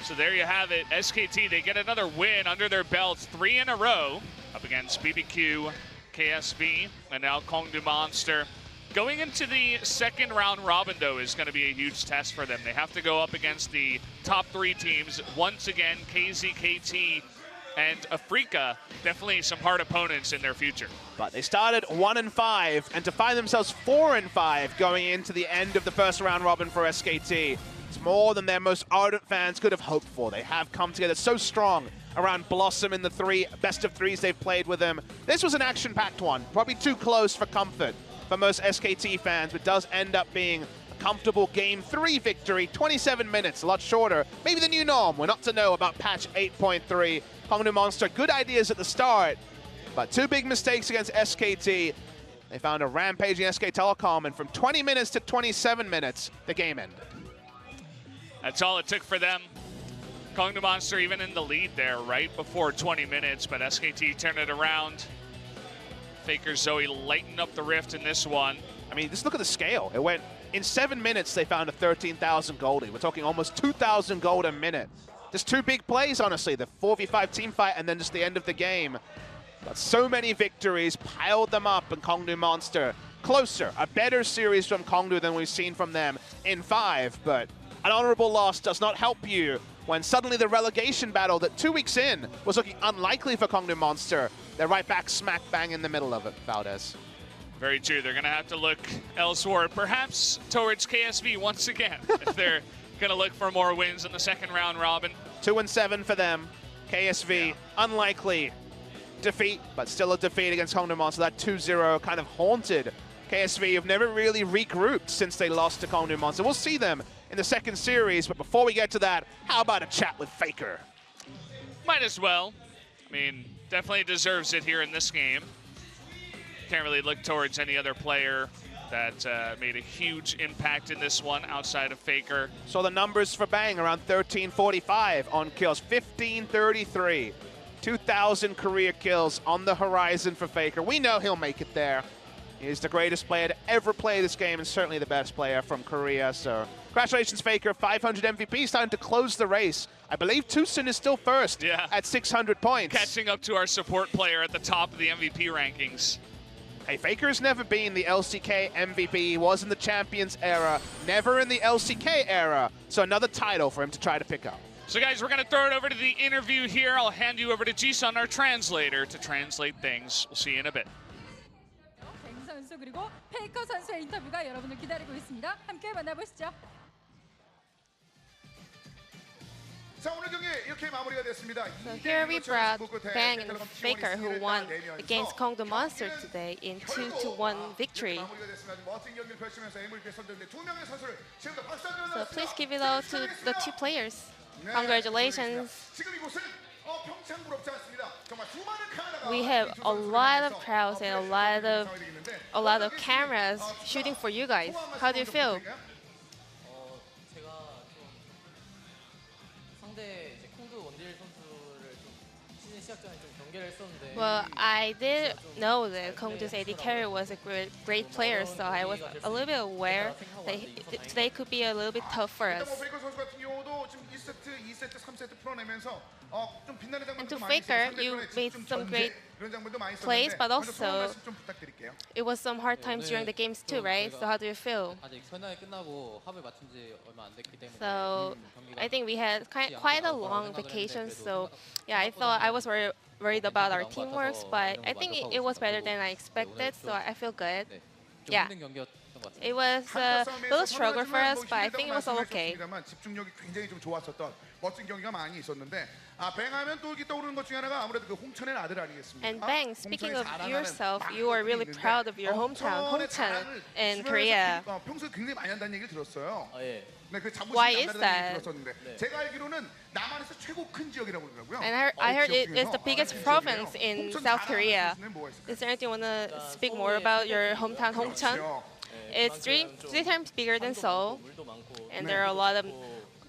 S1: So there you have it. SKT, they get another win under their belts, 3 in a row, up against BBQ, KSV, and now Kongdoo Monster. Going into the second round robin, though, is going to be a huge test for them. They have to go up against the top 3 teams. Once again, KZ, KT, and Afrika, definitely some hard opponents in their future.
S2: But they started 1-5, and to find themselves 4-5 going into the end of the first round robin for SKT, it's more than their most ardent fans could have hoped for. They have come together so strong around Blossom in the 3 best of 3s they've played with him. This was an action-packed one, probably too close for comfort for most SKT fans, but does end up being a comfortable Game 3 victory. 27 minutes, a lot shorter. Maybe the new norm. We're not to know about patch 8.3. Kongdoo Monster, good ideas at the start, but 2 big mistakes against SKT. They found a rampaging SK Telecom, and from 20 minutes to 27 minutes, the game ended.
S1: That's all it took for them. Kongdoo Monster even in the lead there right before 20 minutes, but SKT turned it around. Faker Zoe lighten up the rift in this one.
S2: I mean, just look at the scale. It went, in 7 minutes, they found a 13,000 goldie. We're talking almost 2,000 gold a minute. Just 2 big plays, honestly, the 4v5 team fight and then just the end of the game. But so many victories, piled them up, and Kongdoo Monster closer. A better series from Kongdoo than we've seen from them in 5, but an honorable loss does not help you when suddenly the relegation battle that 2 weeks in was looking unlikely for Kongdoo Monster, they're right back smack bang in the middle of it, Valdez.
S1: Very true. They're going to have to look elsewhere, perhaps towards KSV once again, if they're going to look for more wins in the second round robin.
S2: 2-7 for them. KSV, unlikely defeat, but still a defeat against Kongdoo Monster. That 2-0 kind of haunted KSV, have never really regrouped since they lost to Kongdoo Monster. We'll see them in the second series, but before we get to that, how about a chat with Faker?
S1: Might as well. I mean, definitely deserves it here in this game. Can't really look towards any other player that made a huge impact in this one outside of Faker.
S2: So the numbers for Bang, around 1345 on kills, 1533. 2,000 career kills on the horizon for Faker. We know he'll make it there. He's the greatest player to ever play this game and certainly the best player from Korea. So congratulations, Faker. 500 MVP, starting to close the race. I believe Tucson is still first at 600 points.
S1: Catching up to our support player at the top of the MVP rankings.
S2: Hey, Faker's never been the LCK MVP. He was in the Champions era, never in the LCK era. So another title for him to try to pick up.
S1: So guys, we're going to throw it over to the interview here. I'll hand you over to Jisun, our translator, to translate things. We'll see you in a bit.
S3: 그리고 페이커 선수의 인터뷰가 여러분을 기다리고 있습니다. 함께 만나보시죠.
S4: So here we brought Bang and Faker, who won against Kongdoo Monster today in 2-1 victory. So please give it all to the 2 players. Congratulations. We have a lot of crowds and a lot of cameras shooting for you guys. How do you feel? Well, I did know that Kongdoo's AD carry was a great player, so I was a little bit aware that today could be a little bit tough for us. And to Faker, you made some great plays, but also it was some hard times during the games too, right? So how do you feel? So I think we had quite a long vacation, so yeah, I was worried about our teamwork, but I think it was better than I expected, so I feel good. Yeah. It was a little struggle for us, but I think it was all okay.
S5: 멋진 경기가 많이 있었는데 뱅하면 또 이렇게 떠오르는 것 중에 하나가 아무래도 그 홍천의 아들 아니겠습니까?
S4: And Bang, speaking of
S5: 홍천이
S4: yourself,
S5: 자랑하는
S4: you are really
S5: 많은
S4: proud of your
S5: 것들이
S4: hometown,
S5: 홍천의
S4: Hongcheon,
S5: 자랑을
S4: in
S5: 주변에서
S4: Korea.
S5: 평소에 굉장히 많이 한다는 얘기를 들었어요.
S6: 예.
S5: 네, 그 자부심이
S4: Why is
S5: 남다르다는 얘기를
S4: that?
S5: 들었었는데
S6: 네.
S5: 제가 알기로는 남한에서 최고 큰 지역이라고 그러더라고요.
S4: And I heard it is the biggest province in
S5: 홍천
S4: South
S5: 자랑하는
S4: Korea.
S5: 곳은 뭐가 있을까요?
S4: Is there anything you want to speak more about your hometown, Hongcheon?
S5: 그렇죠.
S4: It's three times bigger than Seoul,
S6: 물도 많고
S4: and there are a lot of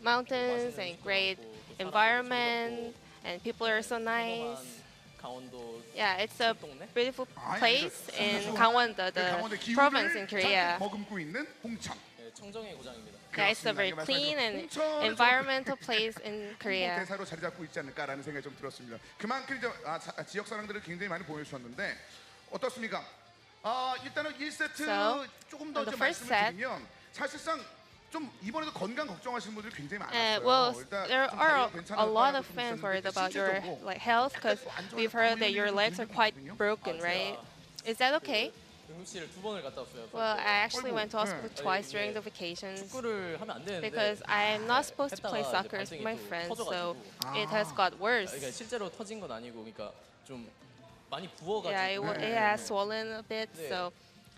S4: mountains and great environment, and people are so nice.
S6: 강원도
S4: Yeah, it's a beautiful
S5: 아니,
S4: place
S5: 아니,
S4: in
S5: 아니,
S4: Gangwon-do,
S5: 그 강원도의
S4: the province in
S5: 기후를
S4: Korea.
S5: 잔뜩 머금고 있는 홍천.
S6: 예, 청정의 고장입니다.
S4: Yeah, it's a very
S5: 그렇습니다.
S4: clean and
S5: 홍천은
S4: environmental place in
S5: 홍보
S4: Korea.
S5: 대사로 자리 잡고 있지 않을까라는 생각이 좀 들었습니다. 그만큼 이제 지역 사람들을 굉장히 많이 보여주셨는데 어떻습니까? 일단은 1세트
S4: So,
S5: 조금 더
S4: on the
S5: 좀
S4: first
S5: 말씀을
S4: set,
S5: 드리면 사실상 좀 이번에도 건강 걱정하시는 분들이 굉장히 많았어요.
S4: Well,
S5: 일단
S4: there
S5: 좀
S4: are
S5: 다리가 괜찮았다
S4: a lot
S5: 하고
S4: of
S5: 좀
S4: fans
S5: 있었는데
S4: worried about your
S5: 실제적으로
S4: like health because we've heard that your legs are quite broken, right? Is that okay?
S6: 응급실을 2번을 갔다 왔어요.
S4: Well, I actually
S5: 아이고,
S4: went to hospital
S5: 네.
S4: twice during the vacations
S6: 축구를 하면 안 되는데
S4: because I'm not supposed to play
S6: 했다가
S4: soccer
S6: 이제
S4: with my
S6: 발등이 또
S4: friends, so
S6: 터져가지고.
S4: it has got worse.
S6: 그러니까 실제로 터진 건 아니고 그러니까 좀 많이
S4: Yeah,
S6: 부어가지고
S4: it has swollen a bit,
S6: 네.
S4: so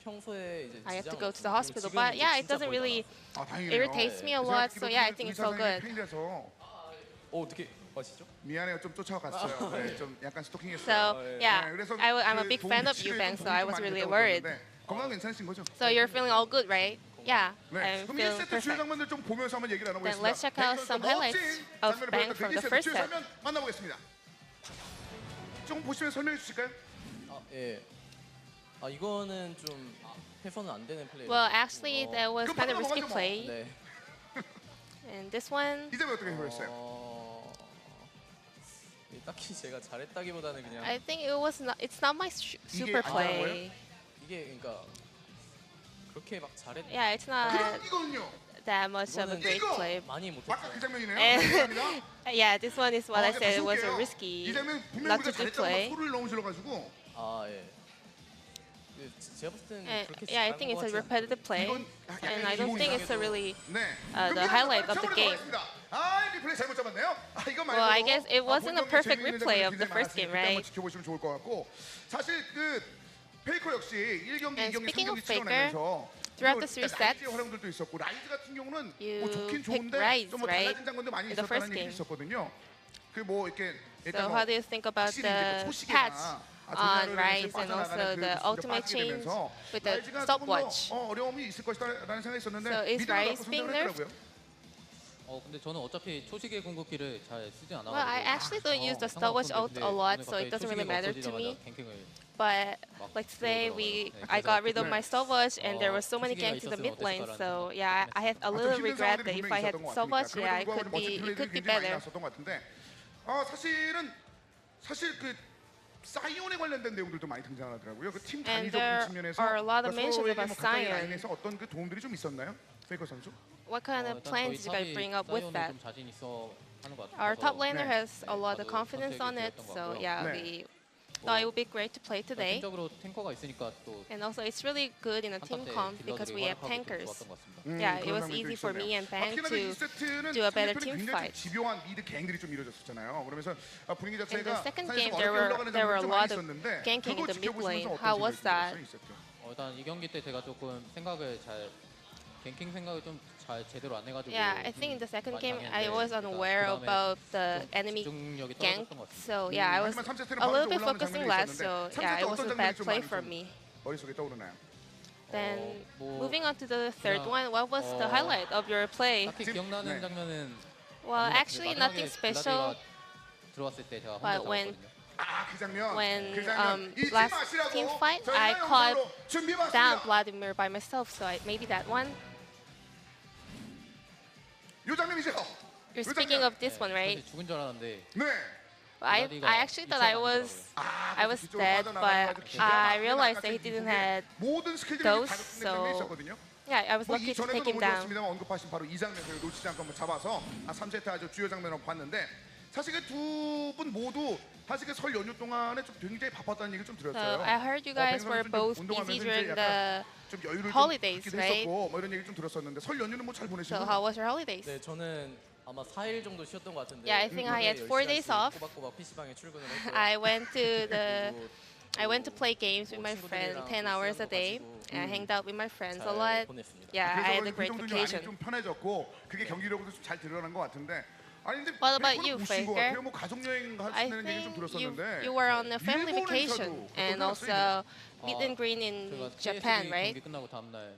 S6: 평소에 이제
S4: I have to
S6: 지장
S4: go to the
S6: 없고,
S4: hospital.
S6: 그리고
S4: But
S6: 지금은
S4: yeah,
S6: 이제
S4: it doesn't
S6: 진짜
S4: really
S5: 다행이네요.
S4: irritates me a lot, so yeah, I think it's all good.
S6: 어떻게 아시죠?
S5: 미안해요, 좀 쫓아갔어요. 네, 좀 약간 스토킹했어요.
S4: So yeah,
S5: 네, 그래서
S4: I'm a
S5: 그
S4: big fan of you,
S5: 도움이
S4: Bang, so I was
S5: 많이
S4: really
S5: 됐다고
S4: worried.
S5: 그러는데 건강 괜찮으신 거죠?
S4: So you're feeling all good, right? Yeah,
S5: 네,
S4: I'm
S5: 그럼
S4: feeling
S5: 1세트 주요
S4: perfect.
S5: 장면들 좀 보면서 한번 얘기를 나눠보겠습니다.
S4: Then let's check out some highlights of Bang from the first set.
S5: 장면 만나보겠습니다. 조금 보시면 설명해 주실까요?
S6: 예. 이거는 좀 해서는 안 되는 플레이.
S4: Well, actually, that was kind of risky
S5: 넘어가죠, 뭐.
S4: play.
S6: 네.
S4: And this one,
S5: 이 장면 어떻게 해보셨어요?
S6: 딱히 제가 잘했다기보다는 그냥
S4: I think it was not. It's not my super
S5: 안
S4: play.
S6: 이게 그러니까 그렇게 막 잘했.
S4: Yeah, it's not
S5: 그럼 이거는요.
S4: that much of a great
S5: 이거!
S4: play.
S6: 많이
S5: 아까
S6: 못했어요.
S5: 그 장면이네요.
S4: 예.
S5: 감사합니다.
S4: Yeah, this one is what I
S5: 이제
S4: said. It was
S5: 다시
S4: a
S5: 볼게요.
S4: risky,
S5: 이 장면 분명히
S4: not
S5: 우리가
S4: to do
S5: 잘했다고
S4: play.
S5: 소리를 너무 질러가지고
S6: 예. 제가 봤을 때는 그렇게
S4: Yeah, I think it's a repetitive play,
S5: 이건
S4: and I don't think it's a really
S5: 네.
S4: the highlight of the game.
S5: 리플레이 잘못 잡았네요. 이거 말고
S4: Well, I guess it wasn't a
S5: 본 경기
S4: perfect
S5: 재미있는
S4: replay
S5: 장면이
S4: of the
S5: 굉장히
S4: first game,
S5: 많았으니까
S4: right?
S5: 한번 지켜보시면 좋을 것 같고 사실 그 페이커 역시 1경기,
S4: And
S5: 2경기,
S4: speaking
S5: 3경기
S4: of Faker,
S5: 치러내면서
S4: throughout the three
S5: 라이즈의
S4: sets,
S5: 활용들도 있었고 라이즈 같은 경우는
S4: you
S5: 뭐 좋긴
S4: picked
S5: 좋은데
S4: Rise,
S5: 좀뭐
S4: right?
S5: 달라진 장면도 많이
S4: In the first
S5: 있었다는 얘기
S4: game.
S5: 있었거든요. 그 뭐 이렇게
S4: So
S5: 일단
S4: how do you think about
S5: 확실히 이제
S4: the
S5: 그 초시계나
S4: patch on Rise and
S5: 빠져나가는
S4: also
S5: 그
S4: the
S5: 진짜
S4: ultimate
S5: 빠지게
S4: change
S5: 되면서
S4: with the
S5: 라이즈가 조금 더
S4: stopwatch?
S5: 어려움이 있을 것이다라는 생각이 있었는데
S4: So is
S5: 미드를
S4: Rise
S5: 갖고
S4: being
S5: 선택을
S4: nerfed?
S5: 했더라고요.
S7: 근데 저는 어차피 초시계 궁극기를 잘 쓰진 않아가지고.
S4: Well, I actually don't use the stopwatch out a lot, so it doesn't really matter to me. But like today, I got rid of my stopwatch, and there were so many ganks in the mid lane. So yeah, I had a little regret that if I had stopwatch, yeah, it could be better.
S5: 사실 그 사이온에 관련된 내용들도 많이 등장하더라고요. 그 팀
S4: And
S5: 단위적
S4: there
S5: 측면에서
S4: are a lot of mentions
S5: 서로에게
S4: about
S5: 뭐 각각의
S4: Sion.
S5: 라인에서 어떤 그 도움들이 좀 있었나요, 페이커 선수?
S4: What kind of plans did you guys bring up with that?
S7: 좀 자신 있어 하는 것 같아서.
S4: Our top laner
S5: 네.
S4: has a lot of confidence on it, so yeah,
S5: 네.
S4: we thought it would be great to play today.
S7: 팀적으로 탱커가 있으니까 또
S4: And also, it's really good in a team
S7: 한타 때
S4: comp because we have
S7: 딜러들이
S4: tankers.
S7: 좋았던 것 같습니다.
S4: Yeah, it
S5: 그런
S4: was
S5: 장면도
S4: easy for me
S5: 있었네요.
S4: and Bang
S5: 특히나
S4: to
S5: 이 세트는
S4: do a better
S5: 상대편이
S4: team
S5: 굉장히
S4: fight.
S5: 좀 집요한 미드 갱들이 좀 이루어졌었잖아요. 그러면서 분위기
S4: In the
S5: 자체가
S4: second
S5: 사실
S4: game,
S5: 좀
S4: there
S5: 어렵게
S4: were
S5: 올라가는
S4: a
S5: 장면이 좀
S4: lot
S5: 많이
S4: of
S5: 있었는데
S4: ganking in
S5: 그거
S4: the mid
S5: 지켜보시면서
S4: lane.
S5: 어떤
S4: How was
S5: 생각이
S4: that?
S5: 들었어요, 이 세트?
S7: 일단 이 경기 때 제가 조금 생각을 잘 갱킹 생각을 좀 잘 제대로 안 해가지고.
S4: Yeah, I think in the second
S7: 많이
S4: game, I
S7: 당했는데
S4: was unaware
S7: 그다음에
S4: about the
S7: 좀
S4: enemy
S7: 집중력이
S4: gank.
S7: 떨어졌던 것 같습니다.
S4: So yeah, I was
S5: 하지만 3세트는
S4: a little
S5: 바로
S4: bit
S5: 올라오는
S4: focusing
S5: 장면이
S4: less.
S5: 있었는데
S4: So
S5: 3세트
S4: yeah, it was
S5: 어떤
S4: a
S5: 장면이
S4: bad
S5: 좀
S4: play
S5: 많이
S4: for
S5: 좀
S4: me.
S5: 머릿속에 떠오르나요?
S4: Then
S7: 뭐
S4: moving on to the third
S7: 그냥,
S4: one, what was the highlight of your play?
S7: 딱히
S5: 지금-
S7: 기억나는
S5: 네.
S7: 장면은
S4: Well,
S7: 아닌 것
S4: actually
S7: 같은데
S4: nothing
S7: 마지막에
S4: special.
S7: 블라디가 들어왔을 때 제가
S4: But
S7: 혼자
S4: when-
S7: 잡았거든요.
S5: 그 장면.
S4: When
S5: 그 장면. 잊지
S4: last
S5: 마시라고
S4: team fight,
S5: 저희가
S4: I caught
S5: 영상으로
S4: down
S5: 준비해봤습니다.
S4: Vladimir by myself. So maybe that one.
S5: 이 장면이죠.
S4: You're speaking of this one, right?
S7: 사실 죽은 줄 알았는데
S5: 네.
S4: I actually thought I was dead, but I realized that he didn't have.
S5: 모든 스킬들이
S4: those,
S5: 다 장면이
S4: so-
S5: 있었거든요.
S4: Yeah, I was
S5: 뭐
S4: lucky to
S5: 이전에도
S4: take him
S5: 너무
S4: down.
S5: 좋았습니다만 언급하신 바로 이 장면을 놓치지 않고 한번 잡아서 3세트 아주 주요 장면을 봤는데 사실 그 두 분 모두 사실 그 설 연휴 동안에 좀 굉장히 바빴다는 얘기를 좀
S4: So
S5: 들었어요.
S4: I heard you guys
S5: 뱅
S4: were
S5: 선수는 좀
S4: both
S5: 운동하면서
S4: busy
S5: 이제
S4: during
S5: 약간
S4: the.
S5: 좀 여유를
S4: holidays,
S5: 좀 갖기도
S4: right?
S5: 했었고 뭐 이런 얘기 좀 들었었는데 설 연휴는 뭐 잘
S4: So
S5: 보내시고
S4: how was your holidays?
S6: 네, 저는 아마 4일 정도 쉬었던 것 같은데.
S4: Yeah, I think I had 4 days off.
S6: 꼬박꼬박 PC방에 출근을 했고요.
S4: I went to play games with my friend 10 hours a day. And I hanged out with my friends a lot. Yeah, I had a great vacation.
S5: 좀 편해졌고 그게 경기력으로 좀 잘 드러난 것 같은데. 아니 근데
S4: What about you, Faker?
S5: 뭐 가족 여행
S4: I
S5: 하신다는 얘기 좀
S4: think
S5: 들었었는데.
S4: you were on a family
S5: 일본에서도
S4: vacation and also meet and greet in Japan, right?
S7: 경기 끝나고 다음 날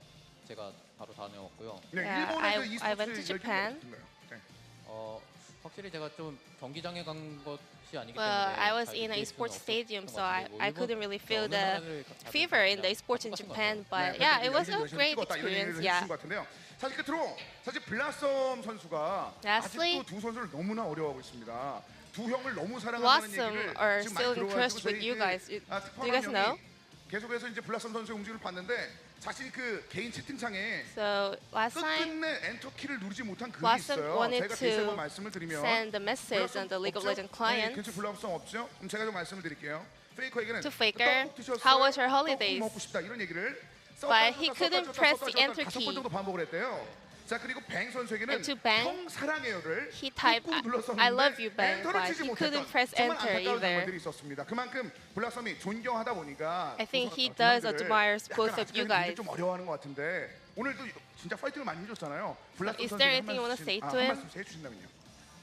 S7: 제가 바로 다녀왔고요.
S5: 네,
S4: Yeah,
S5: 일본에서
S4: I went to
S5: e스포츠
S4: Japan.
S5: 얘기가 있나요? 네.
S7: 확실히 제가 좀 경기장에 간 것이 아니기 때문에
S4: Well, I was
S7: 잘
S4: in a
S7: 느낄 수는
S4: esports
S7: 없었던
S4: stadium,
S7: 것
S4: so I
S7: 같아요.
S4: couldn't really feel
S7: 어느
S4: the
S7: 나라를 가든
S4: fever in the
S7: 그냥
S4: esports in
S7: 똑같은 것
S4: Japan.
S7: 같아요.
S4: But
S5: 네,
S4: yeah, it was
S5: 여기서
S4: a great
S5: 찍었다, 이런
S4: experience.
S5: 얘기를
S4: Yeah.
S5: 해주신 것 같은데요. 사실 끝으로 사실 블라썸 선수가
S4: Lastly,
S5: 아직도 두 선수를 너무나 어려워하고 있습니다. 두 형을 너무 사랑한다는
S4: Blossom
S5: 얘기를
S4: are
S5: 지금
S4: still
S5: 많이
S4: impressed
S5: 들어가지고
S4: with you
S5: 저희
S4: guys.
S5: 그,
S4: Do you guys
S5: 특파원
S4: know?
S5: 형이 계속해서 이제 블라썸 선수의 움직임을 봤는데 자신이 그 개인 채팅창에
S4: So last time,
S5: 끝끝내 엔터 키를 누르지 못한 글이
S4: Blossom
S5: 있어요.
S4: wanted
S5: 제가 다시 한번
S4: to
S5: 말씀을 드리면
S4: send a message on the League of Legends client.
S5: 괜찮 블라썸 없죠? 그럼 제가 좀 말씀을 드릴게요. 페이커에게는
S4: To Faker,
S5: 떡국 드셨어요?
S4: how was your
S5: 떡국
S4: holidays?
S5: 먹고 싶다 이런 얘기를
S4: But he couldn't press the enter
S5: 다섯 번
S4: key.
S5: 정도 반복을 했대요. 자 그리고 뱅 선수에게는
S4: And to Bang,
S5: 형 사랑해요를
S4: he typed,
S5: 꾹꾹 눌렀었는데
S4: I love you, Bang,
S5: 엔터를
S4: but
S5: 치지
S4: he
S5: 못했던
S4: couldn't press
S5: 정말
S4: enter
S5: 안타까운
S4: either.
S5: 장면들이 있었습니다. 그만큼 블라썸이 존경하다 보니까
S4: I think he
S5: 두
S4: does
S5: 선수들을
S4: admires both
S5: 약간
S4: of you
S5: 아직까지
S4: guys.
S5: 좀 어려워하는 것 같은데 오늘도 진짜 파이팅을 많이 해줬잖아요. 블라썸
S4: Is
S5: 선수
S4: there anything you want to say to
S5: 한
S4: him?
S5: 말씀 해주신다면요.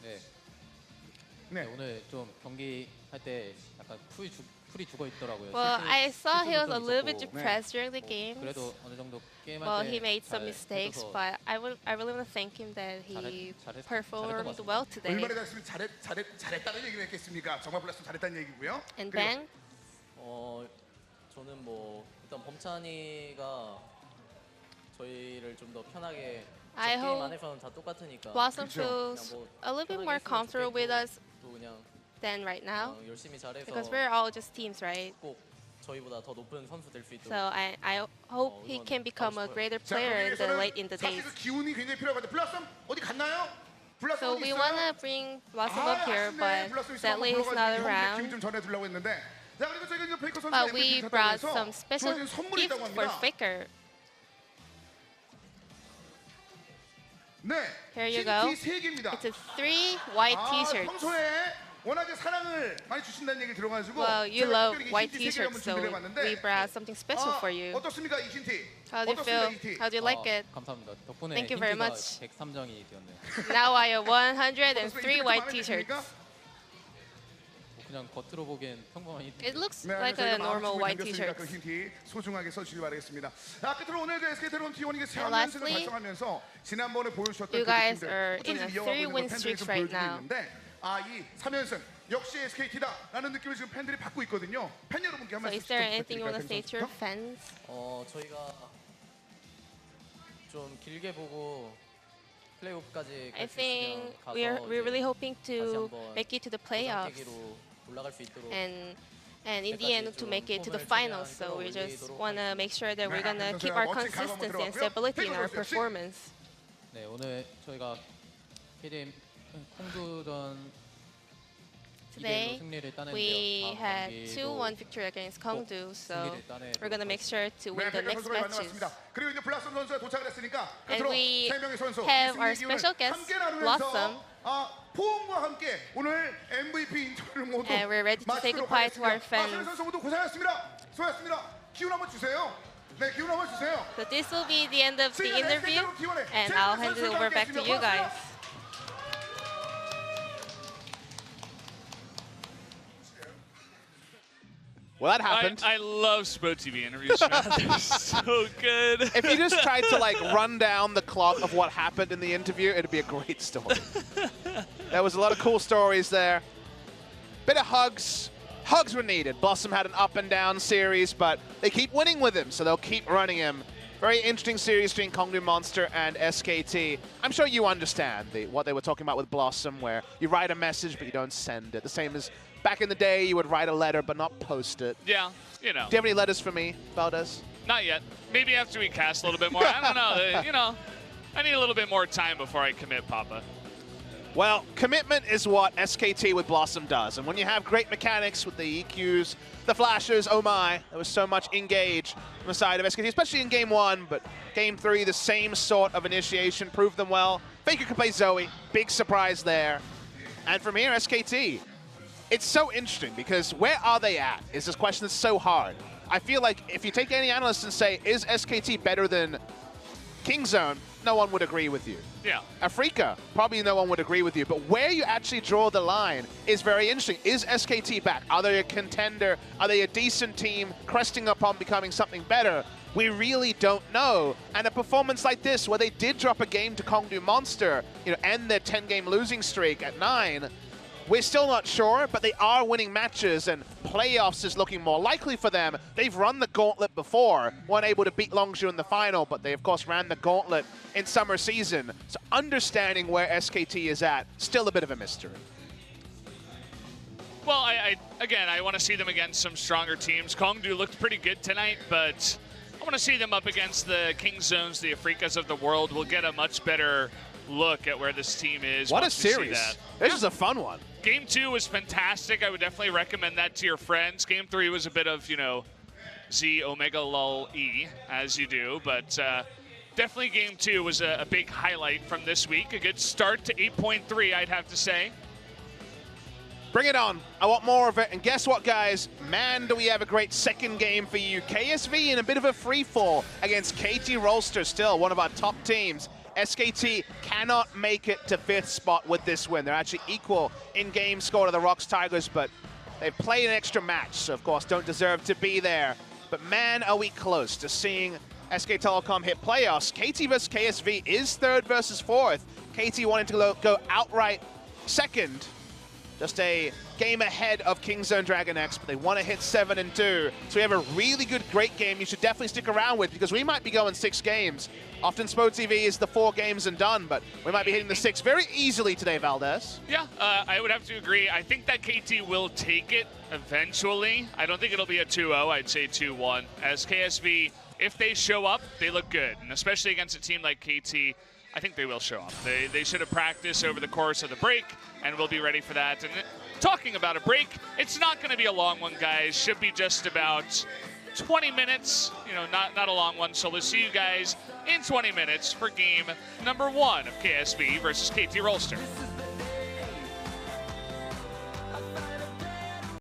S7: 네.
S5: 네.
S7: 네, 오늘 좀 경기 할 때 약간 풀이 죽어 있더라고요.
S4: Well, I saw he was
S7: 실수도
S4: a
S7: 좀
S4: little bit
S7: 있었고,
S4: depressed during the games.
S7: 그래도 어느 정도 게임할
S4: Well,
S7: 때
S4: he made some
S7: 잘
S4: mistakes,
S7: 해줘서
S4: but I really want to thank him that he
S7: 잘했던
S4: performed
S7: 것 같습니다.
S4: well today.
S5: 얼마나 잘했으면 잘했다는 얘기를 했겠습니까? 정말 블라썸 잘했다는 얘기고요.
S4: And
S5: 그리고
S4: Bang,
S6: 저는 뭐 일단 범찬이가 저희를 좀 더 편하게
S4: I
S6: 게임
S4: hope
S6: 안에서는 다 똑같으니까
S4: Blossom
S5: 그렇죠.
S4: feels
S6: 그냥 뭐
S4: a little bit
S6: 편하게
S4: more
S6: 했으면
S4: comfortable with
S6: 좋겠고,
S4: us
S6: 또 그냥
S4: than right now
S6: 열심히 잘해서
S4: because we're all just teams, right?
S6: 꼭 저희보다 더 높은 선수 될 수 있도록
S4: So I hope he can become a greater
S5: 자,
S4: player in the
S5: 그럼
S4: late in the
S5: 사실
S4: days.
S5: 그 기운이 굉장히 필요하거든요. 블라썸 어디 갔나요? 블라썸
S4: So
S5: 어디
S4: we
S5: 있어요?
S4: wanna bring Blossom up here, but sadly he's not
S5: 기운
S4: around.
S5: 좀 전해드리려고 했는데 자 그리고 저희가 이제 페이커 선수
S4: But we brought some special
S5: 주어진 선물이
S4: gift
S5: 있다고
S4: for
S5: 합니다.
S4: Faker.
S5: 네,
S4: Here you
S5: 흰티
S4: go.
S5: 3개입니다.
S4: It's a 3 white t-shirts.
S5: 평소에 워낙에 사랑을 많이 주신다는 얘기 들어가지고
S4: Well, you
S5: 제가
S4: love
S5: 특별히 이
S4: white
S5: 흰티 3개를 한번
S4: t-shirts, so
S5: 준비를 해봤는데
S4: we brought something special for you.
S5: 어떻습니까 이 흰티?
S4: How do you feel? How do you like it?
S7: 감사합니다. 덕분에
S4: Thank you very
S7: 힌트가
S4: much.
S7: 103장이 되었네요.
S4: Now I have 103
S5: 어떻습니까?
S4: white
S5: 마음에
S4: t-shirts.
S5: 드십니까?
S7: 그냥 겉으로 보기엔 평범한 힌트.
S4: It looks
S5: 네,
S4: like
S5: 저희가
S4: a normal
S5: 마음을
S4: white
S5: 담겼으니까
S4: t-shirt.
S5: 그 흰티 소중하게 써주시기 바라겠습니다. 끝으로 오늘 그 SK 테lecom T1이 새
S4: And
S5: 연승을
S4: lastly,
S5: 달성하면서 지난번에 보여주셨던
S4: you
S5: 그
S4: guys
S5: 느낌들
S4: are
S5: 어쩐지
S4: in a
S5: 이어가고 있는
S4: 3-win
S5: 걸 팬들이
S4: streak
S5: 좀
S4: right
S5: 보여주고
S4: now.
S5: 있는데 이 3연승 역시 SKT다라는 느낌을 지금 팬들이 받고 있거든요. 팬 여러분께 한
S4: So
S5: 말씀
S4: is there anything you want to say to your fans?
S6: 저희가 좀 길게 보고 플레이오프까지
S4: I
S6: 갈 수
S4: think
S6: 있으면 가서
S4: we're really hoping
S6: 다시
S4: to
S6: 한번
S4: make it to the playoffs
S6: 계기로 올라갈 수 있도록
S4: and in the end to make it to the finals. So we just want to make sure that we're gonna keep our consistency and stability in our performance.
S7: 네, 오늘 저희가 KDM 콩두전
S4: Today
S7: 2대1로 승리를 따냈는데요.
S4: we
S7: 다음
S4: had
S7: 경기도
S4: 2-1 victory against Kongdoo, so
S7: 승리를 따내도록
S4: we're gonna make sure to win the
S5: 네,
S4: next
S5: 선수가
S4: matches.
S5: 만나봤습니다. 그리고 이제 블라썸 선수가 도착을 했으니까
S4: And
S5: 끝으로
S4: we
S5: 세 명의 선수
S4: have our
S5: 이 승리의
S4: special
S5: 기운을
S4: guest,
S5: 함께 나누면서
S4: Blossom.
S5: 포옹과 함께 오늘 MVP 인터뷰를 모두
S4: And we're ready to say
S5: 마치도록
S4: goodbye to our
S5: 하겠습니다.
S4: fans.
S5: 선수 모두 고생하셨습니다. 수고하셨습니다. 기운 한번 주세요. 네, 기운 한번 주세요.
S4: So this will be the end of the
S5: 지금까지
S4: interview,
S5: SK T1의
S4: and
S5: 세
S4: I'll
S5: 명의
S4: hand it
S5: 선수들과
S4: over back to you
S5: 함께했습니다.
S4: guys.
S2: Well, that happened.
S1: I love Sport TV interviews, man. They're so good.
S2: If you just tried to like run down the clock of what happened in the interview, it'd be a great story. There was a lot of cool stories there. Bit of hugs. Hugs were needed. Blossom had an up and down series, but they keep winning with him, so they'll keep running him. Very interesting series between Kongdoo Monster and SKT. I'm sure you understand what they were talking about with Blossom, where you write a message but you don't send it. The same as back in the day, you would write a letter but not post it.
S1: Yeah, you know.
S2: Do you have any letters for me, Valdez?
S1: Not yet. Maybe after we cast a little bit more. I don't know. You know, I need a little bit more time before I commit, Papa.
S2: Well, commitment is what SKT with Blossom does. And when you have great mechanics with the EQs, the flashes, oh my, there was so much engage on the side of SKT, especially in game 1, but game 3, the same sort of initiation proved them well. Faker could play Zoe, big surprise there. And from here, SKT. It's so interesting because where are they at is this question that's so hard. I feel like if you take any analyst and say, is SKT better than Kingzone, no one would agree with you.
S1: Yeah.
S2: Afrika, probably no one would agree with you. But where you actually draw the line is very interesting. Is SKT back? Are they a contender? Are they a decent team cresting upon becoming something better? We really don't know. And a performance like this, where they did drop a game to Kongdoo Monster, end their 10-game losing streak at 9, we're still not sure, but they are winning matches, and playoffs is looking more likely for them. They've run the gauntlet before, weren't able to beat Longzhu in the final, but they, of course, ran the gauntlet in summer season. So understanding where SKT is at, still a bit of a mystery.
S1: Well, again, I want to see them against some stronger teams. Kongdoo looked pretty good tonight, but I want to see them up against the Kingzones, the Afrikas of the world. We'll get a much better look at where this team is.
S2: What a series. This is a fun one.
S1: Game 2 was fantastic. I would definitely recommend that to your friends. Game 3 was a bit of, Z Omega Lul E, as you do. But definitely Game 2 was a big highlight from this week. A good start to 8.3, I'd have to say.
S2: Bring it on. I want more of it. And guess what, guys? Man, do we have a great second game for you. KSV in a bit of a free fall against KT Rolster, still one of our top teams. SKT cannot make it to 5th spot with this win. They're actually equal in game score to the Rocks Tigers, but they've played an extra match, so of course don't deserve to be there. But man, are we close to seeing SK Telecom hit playoffs. KT versus KSV is 3rd versus 4th. KT wanted to go outright 2nd. Just a game ahead of Kingzone Dragon X, but they want to hit 7-2. So we have a really good, great game you should definitely stick around with, because we might be going 6 games. Often Spo TV is the 4 games and done, but we might be hitting the 6 very easily today, Valdez.
S1: Yeah, I would have to agree. I think that KT will take it eventually. I don't think it'll be a 2-0. I'd say 2-1. As KSV, if they show up, they look good, and especially against a team like KT, I think they will show up. They should have practiced over the course of the break, and we'll be ready for that. And talking about a break, it's not going to be a long one, guys. Should be just about 20 minutes, not a long one. So we'll see you guys in 20 minutes for game number 1 of KSV versus KT Rolster.